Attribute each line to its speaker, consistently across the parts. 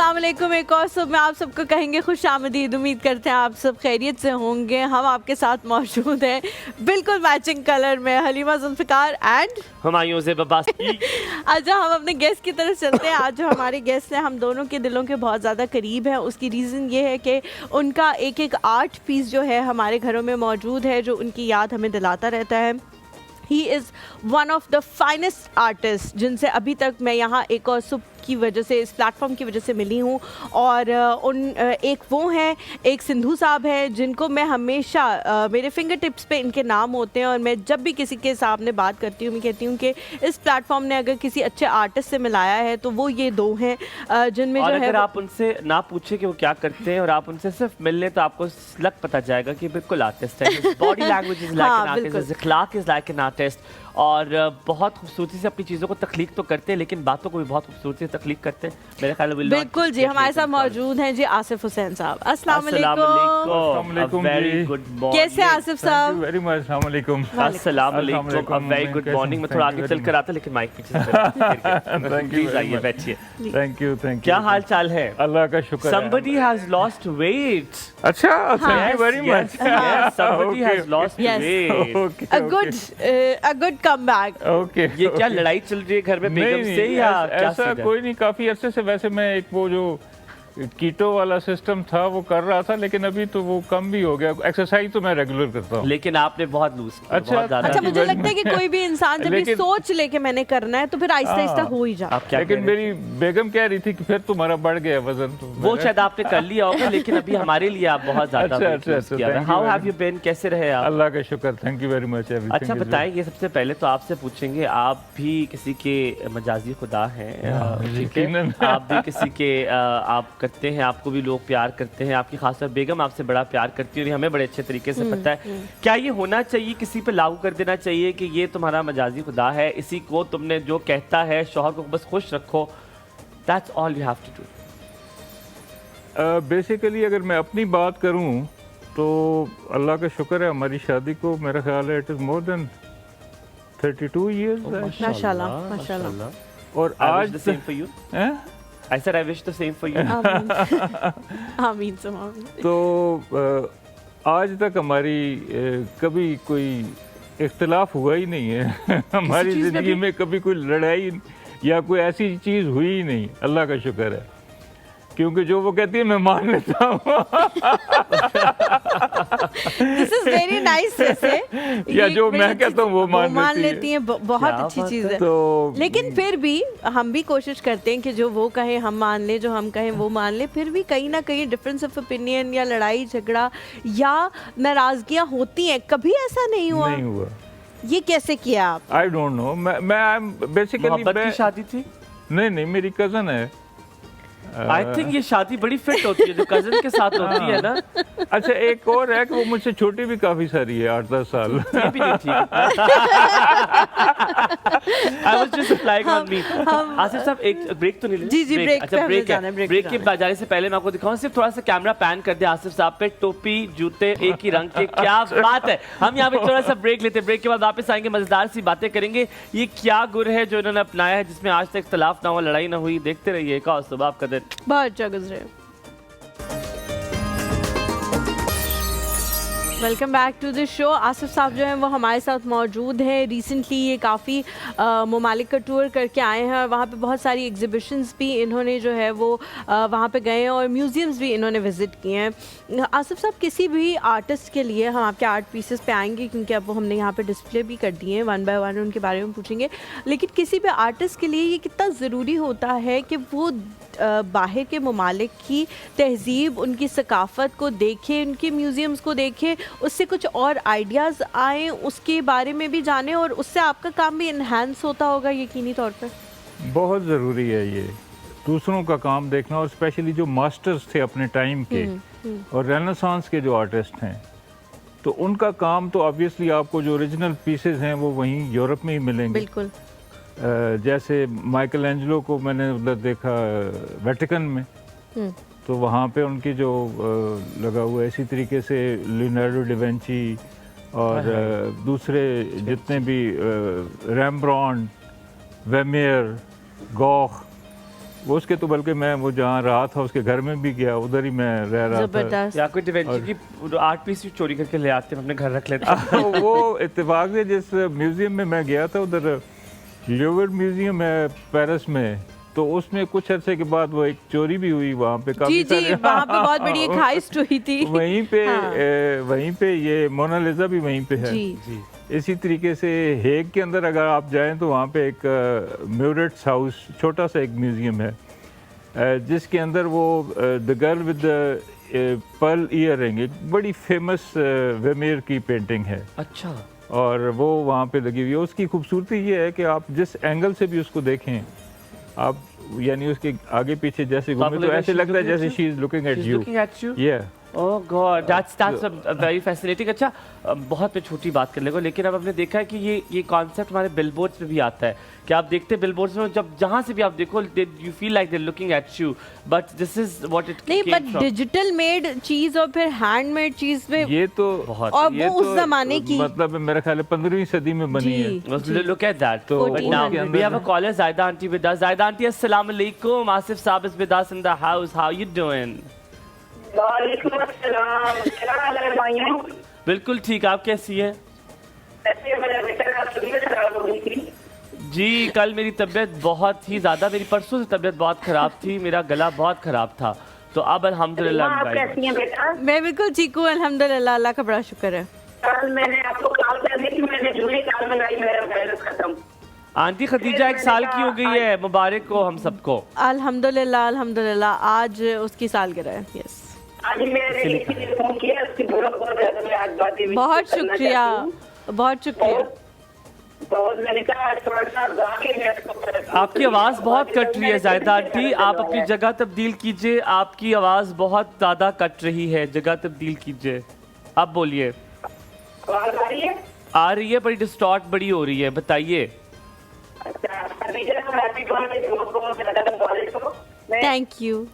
Speaker 1: अस्सलाम वालेकुम। एक और सुबह में आप सबको कहेंगे खुशामदीद। उम्मीद करते हैं आप सब खैरियत से होंगे। हम आपके साथ मौजूद हैं बिल्कुल मैचिंग कलर में, हलीमा जुल्फ़िकार एंड
Speaker 2: हुमायूं से बबासी।
Speaker 1: अच्छा, हम अपने गेस्ट की तरफ चलते हैं। आज जो हमारे गेस्ट हैं हम दोनों के दिलों के बहुत ज़्यादा करीब हैं। उसकी रीज़न ये है कि उनका एक एक आर्ट पीस जो है हमारे घरों में मौजूद है, जो उनकी याद हमें दिलाता रहता है। He is one of the finest artist जिनसे अभी तक मैं यहाँ एक और सुबह की वजह से, इस प्लेटफॉर्म की वजह से मिली हूँ। और एक वो हैं, एक सिंधु साहब हैं जिनको मैं हमेशा मेरे फिंगर टिप्स पे इनके नाम होते हैं। और मैं जब भी किसी के सामने बात करती हूँ मैं कहती हूँ कि इस प्लेटफॉर्म ने अगर किसी अच्छे आर्टिस्ट से मिलाया है तो वो ये दो हैं, जिनमें जो है
Speaker 2: अगर आप उनसे ना पूछे कि वो क्या करते हैं और आप उनसे सिर्फ मिल लें तो आपको लग पता जाएगा कि बिल्कुल आर्टिस्ट है। Body language is like an artist, Ikhlaq is like an artist. और बहुत खूबसूरती से अपनी चीज़ों को तख्लीक तो करते हैं लेकिन बातों को भी बहुत खूबसूरती से तख्लीक करते हैं। मेरे ख्याल में
Speaker 1: बिल्कुल जी। हमारे साथ मौजूद हैं जी आसिफ हुसैन साहब। अस्सलाम वालेकुम।
Speaker 2: Very good morning.
Speaker 1: कैसे आसिफ साहब?
Speaker 3: Very much. अस्सलाम वालेकुम।
Speaker 2: अस्सलाम वालेकुम। Very good morning. मैं थोड़ा आगे चल कर आता लेकिन माइक पीछे से प्लीज आइए बैठिए।
Speaker 3: थैंक यू
Speaker 2: क्या हाल चाल है?
Speaker 3: अल्लाह का शुक्र है।
Speaker 2: Somebody has lost weight.
Speaker 3: अच्छा, thank you very much.
Speaker 2: Yes, somebody has lost weight.
Speaker 1: A good comeback.
Speaker 3: Okay.
Speaker 2: ये क्या लड़ाई चल रही है घर में बेगम से या क्या?
Speaker 3: ऐसा कोई नहीं, काफी अरसे से वैसे मैं एक वो जो कीटो वाला सिस्टम था वो कर रहा था, लेकिन अभी तो वो कम भी हो गया। एक्सरसाइज तो मैं रेगुलर करता हूँ।
Speaker 2: लेकिन आपने बहुत लूज किया।
Speaker 3: अच्छा,
Speaker 2: बहुत ज़्यादा।
Speaker 1: अच्छा, मुझे लगता है कि कोई भी इंसान जब ये सोच लेके मैंने करना है तो फिर आहिस्ता आहिस्ता हो ही जाता है।
Speaker 3: लेकिन मेरी बेगम कह रही थी कि फिर तुम्हारा बढ़ गया वजन। तो
Speaker 2: वो शायद आपने कर लिया होगा लेकिन अभी हमारे लिए आप बहुत ज्यादा। How have you been? कैसे रहे आप?
Speaker 3: अल्लाह का शुक्र, थैंक यू वेरी मच।
Speaker 2: अच्छा बताएं, ये सबसे पहले तो आपसे पूछेंगे, आप भी किसी के मजाजी खुदा हैं, आप भी किसी के आप करते हैं, आपको भी लोग प्यार करते हैं, आपकी खासतौर बेगम आपसे बड़ा प्यार करती है और ये हमें बड़े अच्छे तरीके से पता है। क्या ये होना चाहिए, किसी पे लागू कर देना चाहिए कि ये तुम्हारा मजाजी खुदा है, इसी को तुमने जो कहता है शौहर को बस खुश रखो, that's all you have to do?
Speaker 3: Basically अगर मैं अपनी बात करूं तो अल्लाह का शुक्र है हमारी शादी को, मेरा ख्याल है it is more than 32 years.
Speaker 1: माशाल्लाह माशाल्लाह।
Speaker 3: और आज
Speaker 2: the same for you. I said I wish the same for you.
Speaker 1: आमीन सुम आमीन।
Speaker 3: तो आज तक हमारी कभी कोई इख्तिलाफ हुआ ही नहीं है। हमारी ज़िंदगी में कभी कोई लड़ाई या कोई ऐसी चीज़ हुई ही नहीं, अल्लाह का शुक्र है। क्योंकि जो वो कहती है मैं मान लेता हूँ।
Speaker 1: This is very nice वैसे।
Speaker 3: या जो मैं कहता हूँ वो मान
Speaker 1: लेती हैं, बहुत अच्छी चीज़ है।
Speaker 3: तो
Speaker 1: लेकिन फिर भी हम भी कोशिश करते हैं कि जो वो कहे हम मान ले, जो हम कहें वो मान ले। फिर भी कहीं ना कहीं डिफरेंस ऑफ ओपिनियन या लड़ाई झगड़ा या नाराजगियाँ होती हैं। कभी ऐसा नहीं हुआ?
Speaker 3: नहीं हुआ।
Speaker 1: ये कैसे किया आप?
Speaker 3: I don't know. मैं बेसिकली
Speaker 2: मोहब्बत की शादी थी?
Speaker 3: नहीं, मेरी कजन है।
Speaker 2: आई थिंक ये शादी बड़ी फिट होती है जो कजन के साथ होती है ना।
Speaker 3: अच्छा, एक और है कि वो मुझसे छोटी भी काफी सारी है, 8-10 साल।
Speaker 2: ये भी नहीं ठीक। I was just replying on me. Asif साहब एक ब्रेक तो नहीं ले?
Speaker 1: जी ब्रेक।
Speaker 2: अच्छा ब्रेक है। ब्रेक के जाने से पहले मैं आपको दिखाऊं, सिर्फ थोड़ा सा कैमरा पैन कर दे आसिफ साहब पे, टोपी जूते एक ही रंग के, क्या बात है। हम यहाँ पे थोड़ा सा ब्रेक लेते हैं, ब्रेक के बाद वापस आएंगे, मजेदार सी बातें करेंगे। ये क्या गुर है जो इन्होंने अपनाया है जिसमें आज तक इख्तलाफ ना हुआ, लड़ाई ना हुई। देखते रहिए एक और सुबह आपका दिन
Speaker 1: बहुत अच्छा गुजरे। Welcome back to the show. Asif sahab जो हैं वो हमारे साथ मौजूद हैं। रिसेंटली ये काफ़ी ममालिक का टूर करके आए हैं और वहाँ पे बहुत सारी एग्जिबिशंस भी इन्होंने जो है वो वहाँ पे गए हैं और म्यूज़ियम्स भी इन्होंने विज़िट किए हैं। आसिफ साहब, किसी भी आर्टिस्ट के लिए हम आपके आर्ट पीसेस पे आएंगे क्योंकि अब वो हमने यहाँ पे डिस्प्ले भी कर दिए हैं, 1 बाय 1 उनके बारे में पूछेंगे। लेकिन किसी भी आर्टिस्ट के लिए ये कितना ज़रूरी होता है कि वो बाहर के ममालिक की तहज़ीब, उनकी सकाफ़त को देखें, उनके म्यूज़ियम्स को देखें, उससे कुछ और आइडियाज़ आएँ, उसके बारे में भी जानें और उससे आपका काम भी इन्हांस होता होगा यकीनी तौर पर।
Speaker 3: बहुत ज़रूरी है ये दूसरों का काम देखना, और स्पेशली जो मास्टर्स थे अपने टाइम के और रेनेसांस के जो आर्टिस्ट हैं, तो उनका काम तो ऑब्वियसली आपको जो ओरिजिनल पीसेस हैं वो वहीं यूरोप में ही मिलेंगे।
Speaker 1: बिल्कुल।
Speaker 3: जैसे माइकल एंजेलो को मैंने उधर देखा वेटिकन में, तो वहाँ पे उनकी जो लगा हुआ है, इसी तरीके से लियोनार्डो डा विंची और दूसरे जितने भी रैम्ब्रांड, वेमेयर, गॉख, वो उसके तो बल्कि मैं वो जहाँ रहा था उसके घर में भी गया, उधर ही मैं रह रहा था।
Speaker 1: जबरदस्त।
Speaker 2: या कोई डिवेंची की आर्ट पीस भी चोरी करके ले आते हैं, अपने घर रख लेते हैं।
Speaker 3: वो इत्तेफाक से जिस म्यूजियम में मैं गया था, उधर ल्यूवर म्यूजियम है पेरिस में, तो उसमें कुछ अरसे के बाद वो एक चोरी भी हुई वहाँ पे।
Speaker 1: जी जी, वहाँ पे बहुत बड़ी एक हाइस्ट हुई थी।
Speaker 3: वहीं पे ये मोनालिसा भी वहीं पे है।
Speaker 1: जी।
Speaker 3: इसी तरीके से हेग के अंदर अगर आप जाएं तो वहाँ पे एक म्यूरेट्स हाउस, छोटा सा एक म्यूजियम है, जिसके अंदर वो the girl with the pearl earring, एक बड़ी फेमस वेमेर की पेंटिंग है।
Speaker 2: अच्छा।
Speaker 3: और वो वहाँ पे लगी हुई है। उसकी खूबसूरती ये है कि आप जिस एंगल से भी उसको देखें, आप यानी उसके आगे पीछे जैसे घूमे तो ऐसे लगता है जैसे she is looking at you. या
Speaker 2: ओह गॉड, दैट्स वेरी फैसिनेटिंग। अच्छा, बहुत मैं छोटी बात कर लेगा, लेकिन अब हमने देखा है कि ये कॉन्सेप्ट हमारे बिलबोर्ड्स पे भी आता है कि आप देखते हैं बिलबोर्ड्स में, जब जहाँ से भी आप देखो you feel like they looking at you, but this is what it
Speaker 1: नहीं, बट डिजिटल मेड चीज और फिर हैंडमेड चीज में
Speaker 3: ये तो
Speaker 2: बहुत,
Speaker 1: और वो उस जमाने की,
Speaker 3: मतलब मेरा ख्याल है 15वीं सदी में बनी है।
Speaker 2: Look at that.
Speaker 3: तो
Speaker 2: now we have a caller Zaida aunty with us. Zaida aunty, अस्सलाम वालेकुम। आसिफ साहब is with us in the house. How you doing?
Speaker 4: वालेकुम अस्सलाम, क्या हाल है भाइयों?
Speaker 2: बिल्कुल ठीक, आप कैसी हैं?
Speaker 4: ऐसे मेरा बेटा का तबीयत खराब हो गई थी
Speaker 2: जी, कल मेरी तबीयत बहुत ही ज़्यादा, मेरी परसों से तबीयत बहुत ख़राब थी, मेरा गला बहुत ख़राब था, तो अब अल्हम्दुलिल्लाह।
Speaker 4: आप कैसी हैं बेटा?
Speaker 1: मैं बिल्कुल ठीक हूँ अल्हम्दुलिल्लाह, अल्लाह का बड़ा शुक्र है।
Speaker 4: कल मैंने आपको कॉल कर दी कि मैंने जूही कार मंगाई, मेरा बैलेंस खत्म।
Speaker 2: आंटी खदीजा 1 साल की हो गई है, मुबारक हो हम सबको।
Speaker 1: अल्हम्दुलिल्लाह अल्हम्दुलिल्लाह, आज उसकी सालगिरह है। यस,
Speaker 4: आज मैंने इसी लिए फोन किया, उसकी बहुत ज्यादा मैं आज बातें
Speaker 1: बहुत शुक्रिया, बहुत शुक्रिया।
Speaker 4: बहुत मैंने कहा थोड़ा सा गा के मैं इसको
Speaker 2: आपकी आवाज़ बहुत कट रही है जायदा आंटी, आप अपनी जगह तब्दील कीजिए, आपकी आवाज़ बहुत ज़्यादा कट रही है, जगह तब्दील कीजिए, अब बोलिए।
Speaker 4: आवाज आ रही है?
Speaker 2: आ रही है, बड़ी डिस्टॉर्ट बड़ी हो रही है, बताइए।
Speaker 4: अच्छा, खदीजा को हैप्पी बर्थडे, बहुत ज्यादा मुबारक हो।
Speaker 1: Thank you.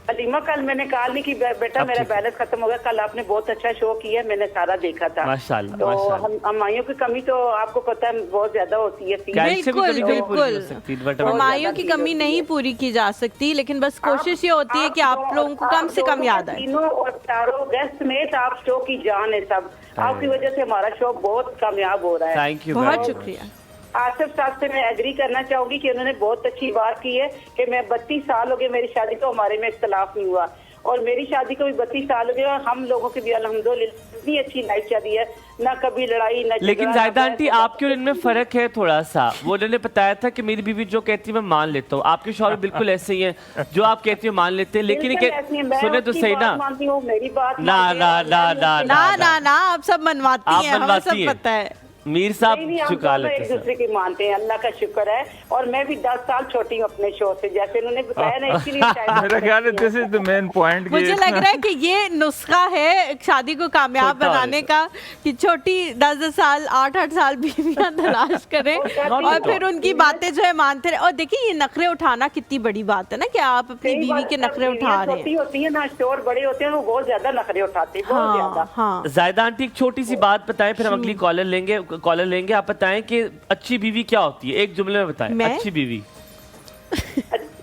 Speaker 4: अलीमा, कल मैंने कहा नहीं कि बेटा मेरा बैलेंस खत्म हो गया, कल आपने बहुत अच्छा शो किया, मैंने सारा देखा था।
Speaker 2: माशाल्लाह,
Speaker 4: तो
Speaker 2: माशाल्लाह।
Speaker 4: हमायों की कमी तो आपको पता है बहुत ज्यादा होती है।
Speaker 1: बिल्कुल बिल्कुल, हमायों की कमी नहीं पूरी की जा सकती, लेकिन बस कोशिश ये होती है कि आप लोगों को कम से कम याद आए।
Speaker 4: तीनों और चारों गेस्ट समेत आप शो की जान है सब, आपकी वजह से हमारा शो बहुत कामयाब हो रहा है।
Speaker 2: थैंक यू,
Speaker 1: बहुत शुक्रिया।
Speaker 4: आसिफ साहब से मैं एग्री करना चाहूंगी कि उन्होंने बहुत अच्छी बात की है कि मैं 32 साल हो गए मेरी शादी को, हमारे में इख्तलाफ नहीं हुआ, और मेरी शादी को भी 32 साल हो गए, और हम लोगों की भी अल्हम्दुलिल्लाह इतनी अच्छी लाइफ चली है, ना कभी लड़ाई ना।
Speaker 2: लेकिन जायदा आंटी, आपके और इनमें फर्क है थोड़ा सा। वो उन्होंने बताया था कि मेरी बीवी जो कहती है मैं मान लेता हूँ, आपके शौहर बिल्कुल ऐसे ही हैं, जो आप कहती हो मान लेते हैं, लेकिन सुने तो सही ना।
Speaker 4: मेरी बात
Speaker 2: ना ना ना ना
Speaker 1: ना ना ना, आप सब मनवाती हैं, हमें सब
Speaker 2: हैं।
Speaker 1: पता है।
Speaker 2: मीर साहब चुका लेते
Speaker 4: एक दूसरे की मानते हैं, अल्लाह का शुक्र है, और मैं भी 10 साल छोटी हूँ अपने शो से, जैसे उन्होंने बताया ना, इसीलिए
Speaker 3: मेरा ख्याल है this is the main point.
Speaker 1: मुझे लग रहा है कि ये नुस्खा है शादी को कामयाब बनाने का, कि छोटी 10 साल 8 साल बीवियां तलाश करें और फिर उनकी बातें जो है मानते रहे। और देखिए, ये नखरे उठाना कितनी बड़ी बात है ना, कि आप अपनी बीवी के नखरे उठा रहे हैं।
Speaker 4: होती है ना, शोर बड़े होते हैं, वो बहुत ज्यादा नखरे उठाते हैं, बहुत ज्यादा।
Speaker 1: हाँ,
Speaker 2: जायदा आंटी, एक छोटी सी बात बताएं, फिर हम अगली कॉलर लेंगे। आप बताएं कि अच्छी बीवी क्या होती है, एक जुमले में बताएं। अच्छी बीवी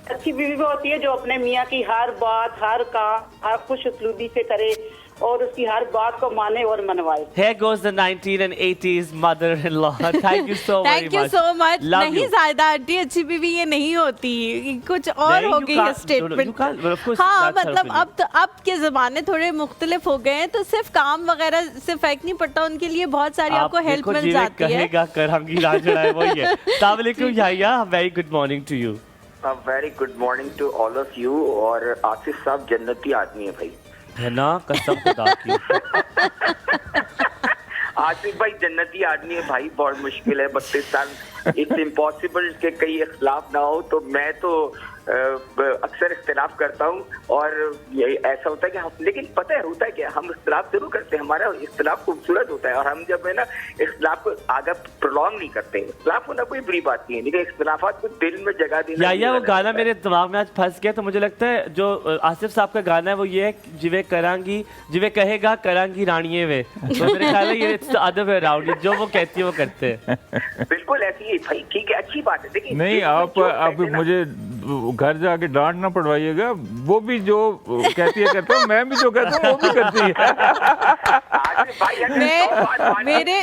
Speaker 4: अच्छी बीवी वो होती है जो अपने मियाँ की हर बात, हर काम, हर खुश उसलूबी से करे और उसकी हर बात को माने और मनवाए।
Speaker 2: Here goes the 19 and 80s mother-in-law. Thank you so very much.
Speaker 1: Thank you so much.
Speaker 2: Love
Speaker 1: नहीं
Speaker 2: you.
Speaker 1: जायदा आंटी, अच्छी बीवी ये नहीं होती, कुछ और
Speaker 2: नहीं,
Speaker 1: हो
Speaker 2: you
Speaker 1: गई है
Speaker 2: can't-
Speaker 1: statement.
Speaker 2: you can't- well, of course,
Speaker 1: हाँ,
Speaker 2: that's her
Speaker 1: मतलब
Speaker 2: opinion.
Speaker 1: अब के जमाने थोड़े मुख्तलिफ हो गए हैं, तो सिर्फ काम वगैरह से फर्क नहीं पड़ता, उनके लिए बहुत सारी आपको हेल्प मिल जाती है।
Speaker 2: कहेगा करांगी राजड़ा है वही है। अस्सलाम वालेकुम याया, very good morning to you.
Speaker 5: Very good morning to all of you. और आसिफ साहब जन्नती आदमी है भाई,
Speaker 2: है ना, कसम खुदा की।
Speaker 5: आसिफ भाई जन्नती आदमी है भाई, बहुत मुश्किल है 32 साल, इट्स इम्पॉसिबल के कई इख्तलाफ ना हो। तो मैं तो अक्सर इख्तलाफ करता हूँ, और यही ऐसा होता है कि हम, लेकिन पता है होता है क्या, हम इख्तलाफ जरूर करते हैं, हमारा इख्तलाफ खूबसूरत होता है, और हम जब है ना इख्तलाफ को आगे प्रोलॉन्ग नहीं करते। इख्तलाफ होना कोई बुरी बात नहीं है, लेकिन इख्तलाफात को दिल में जगह देना।
Speaker 2: या वो गाना मेरे दिमाग में आज फंस गया, तो मुझे लगता है जो आसिफ साहब का गाना है वो ये है, जिवे करांगी, जिवे कहेगा करांगी रानिये वे। तो मेरे ख्याल है ये अदब है राउंड, जो वो कहती है वो करते हैं।
Speaker 5: बिल्कुल ऐसी ही भाई, ठीक है, अच्छी बात है। देखिए
Speaker 3: नहीं, आप मुझे घर जाके डांट ना पड़वाइएगा, वो भी जो कहती है करता हूँ, मैं भी जो कहता हूँ वो भी करती है।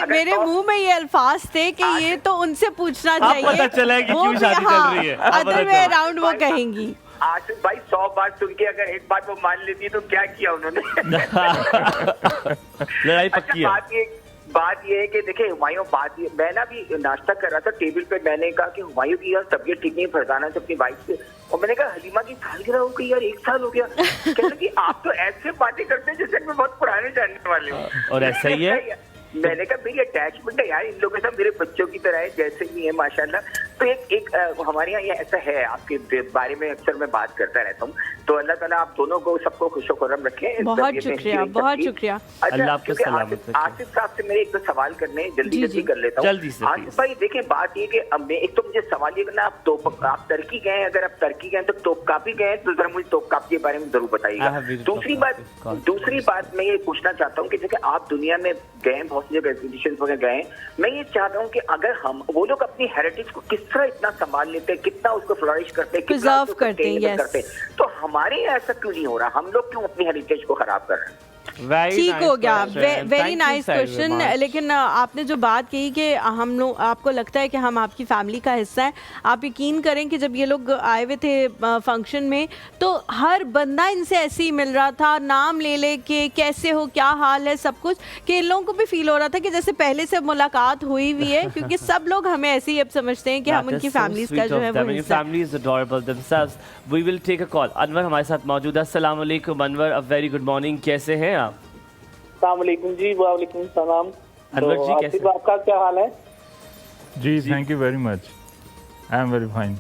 Speaker 1: मेरे मुंह में ये अल्फाज थे कि ये तो उनसे पूछना चाहिए,
Speaker 2: पता चला है कि क्यों शादी चल रही है।
Speaker 1: अदर वे अराउंड वो कहेंगी।
Speaker 5: आसिफ भाई 100 बार सुन के अगर एक बात वो मान लेती है तो क्या किया उन्होंने।
Speaker 2: लड़ाई पक्की है।
Speaker 5: बात ये है कि देखिए हुमायूं, मैं ना भी नाश्ता कर रहा था टेबल पे, मैंने कहा कि हुमायूं की यार तबीयत ठीक नहीं, फरजाना से अपनी वाइफ से, और मैंने कहा हलीमा की सालगिरह हो गई यार, 1 साल हो गया। कहते कि आप तो ऐसे बातें करते हैं जैसे मैं बहुत पुराने जानने वाले हूँ।
Speaker 2: और ऐसा ही है।
Speaker 5: मैंने कहा मेरी अटैचमेंट है यार इन लोगों के साथ, मेरे बच्चों की तरह है, जैसे भी है माशाल्लाह। तो एक हमारे यहाँ ये ऐसा है, आपके बारे में अक्सर मैं बात करता रहता हूँ, तो अल्लाह ताला आप दोनों को सबको खुशो-खुर्रम रखे।
Speaker 1: बहुत शुक्रिया, बहुत शुक्रिया।
Speaker 2: अल्लाह आपको सलामत रखे।
Speaker 5: आसिफ साहब से मेरे एक दो सवाल करने हैं, जल्दी कर लेता हूँ।
Speaker 2: जल्दी से
Speaker 5: आसिफ भाई देखिए बात ये कि अब मैं एक तो मुझे सवाल ये करना, आप टर्की गए, अगर आप टर्की गए तो तोपकापी गए तो जरा मुझे तोपकापी के बारे में जरूर बताइएगा। दूसरी बात मैं ये पूछना चाहता हूँ कि जैसे आप दुनिया में गए, बहुत सी जगह एग्जीबिशन वगैरह गए, मैं ये चाहता हूँ कि अगर वो लोग अपनी हेरिटेज को किस तरह इतना संभाल लेते हैं, कितना उसको फ्लरिश करते हैं, कितना उसको करते हैं, तो हमारे यहाँ ऐसा क्यों नहीं हो रहा? हम लोग क्यों अपनी हेरिटेज को खराब कर रहे हैं?
Speaker 1: ठीक हो गया, वेरी नाइस क्वेश्चन। लेकिन आपने जो बात कही कि हम लोग, आपको लगता है कि हम आपकी फैमिली का हिस्सा है, आप यकीन करें कि जब ये लोग आए हुए थे फंक्शन में तो हर बंदा इनसे ऐसे ही मिल रहा था, नाम ले ले के कैसे हो, क्या हाल है, सब कुछ, कि इन लोगों को भी फील हो रहा था कि जैसे पहले से मुलाकात हुई हुई है, क्योंकि सब लोग हमें ऐसे ही अब समझते हैं कि हम उनकी फैमिलीज का जो है वो हिस्सा है।
Speaker 2: We will take a call. Anwar हमारे साथ मौजूद है। अस्सलाम वालेकुम Anwar, a very good morning, कैसे हैं आप?
Speaker 6: अस्सलाम वालेकुम जी। वालेकुम सलाम।
Speaker 2: अनवर जी कैसे?
Speaker 6: तो आपका क्या हाल है?
Speaker 3: जी thank you very much, I am very fine.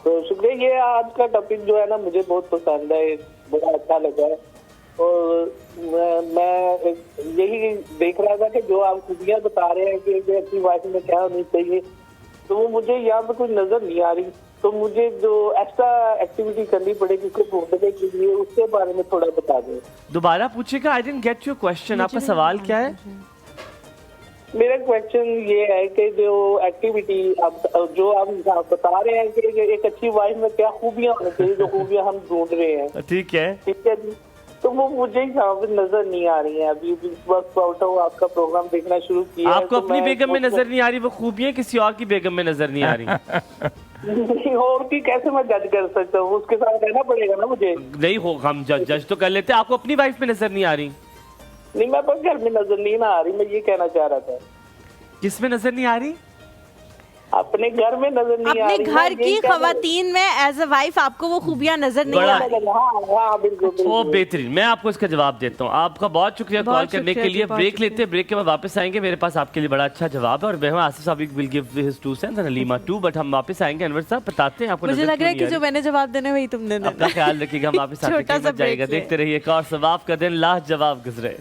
Speaker 6: तो शुक्रिया। ये आज का टॉपिक जो है ना मुझे बहुत पसंद है, बड़ा अच्छा लगा है, और मैं यही देख रहा था कि जो आप खूबियाँ बता रहे हैं कि अपनी वाइफ में क्या होनी चाहिए, तो वो मुझे यहाँ पे कुछ नजर नहीं आ रही, तो मुझे जो एक्स्ट्रा एक्टिविटी करनी पड़ेगी उसको ढूंढने के लिए, उसके बारे में थोड़ा बता दें।
Speaker 2: दोबारा पूछिएगा, I didn't get your question. आपका सवाल क्या है?
Speaker 6: मेरा क्वेश्चन ये है कि जो एक्टिविटी जो आप बता रहे हैं कि एक अच्छी वाइफ में क्या खूबियाँ होनी चाहिए, जो खूबियाँ हम ढूंढ रहे हैं,
Speaker 2: ठीक है
Speaker 6: जी, तो वो मुझे यहाँ पे नजर नहीं आ रही है। अभी वक्त उठा हुआ आपका प्रोग्राम देखना शुरू किया।
Speaker 2: आपको अपनी बेगम में नजर नहीं आ रही वो खूबियाँ, किसी और की बेगम में नजर नहीं आ रही?
Speaker 6: और की कैसे मैं जज कर सकता हूँ? उसके साथ रहना पड़ेगा ना मुझे।
Speaker 2: नहीं हो, हम जज तो कर लेते। आपको अपनी वाइफ में नजर नहीं आ रही?
Speaker 6: नहीं, मैं बस घर में नजर नहीं ना आ रही, मैं ये कहना चाह रहा था।
Speaker 2: किस में नजर नहीं आ रही?
Speaker 6: अपने घर में नजर नहीं आ रही।
Speaker 1: अपने घर की खवातीन में एज अ वाइफ आपको वो खूबियां नजर नहीं आ रही?
Speaker 6: हाँ बिल्कुल।
Speaker 2: ओ बेहतरीन, मैं आपको इसका जवाब देता हूँ। आपका बहुत शुक्रिया कॉल करने के लिए। ब्रेक लेते हैं, ब्रेक के बाद वापस आएंगे। मेरे पास आपके लिए बड़ा अच्छा जवाब है, और मैं Asif sahab will give his 2 cents and Halima 2, but हम वापस आएंगे। अनवर साहब बताते हैं आपको।
Speaker 1: मुझे लग रहा है कि जो मैंने जवाब देने वही तुमने देना।
Speaker 2: अपना ख्याल रखिएगा, हम वापस आते जाएगा। देखते रहिए एक और सवाब का दिन, लाजवाब गुजरे।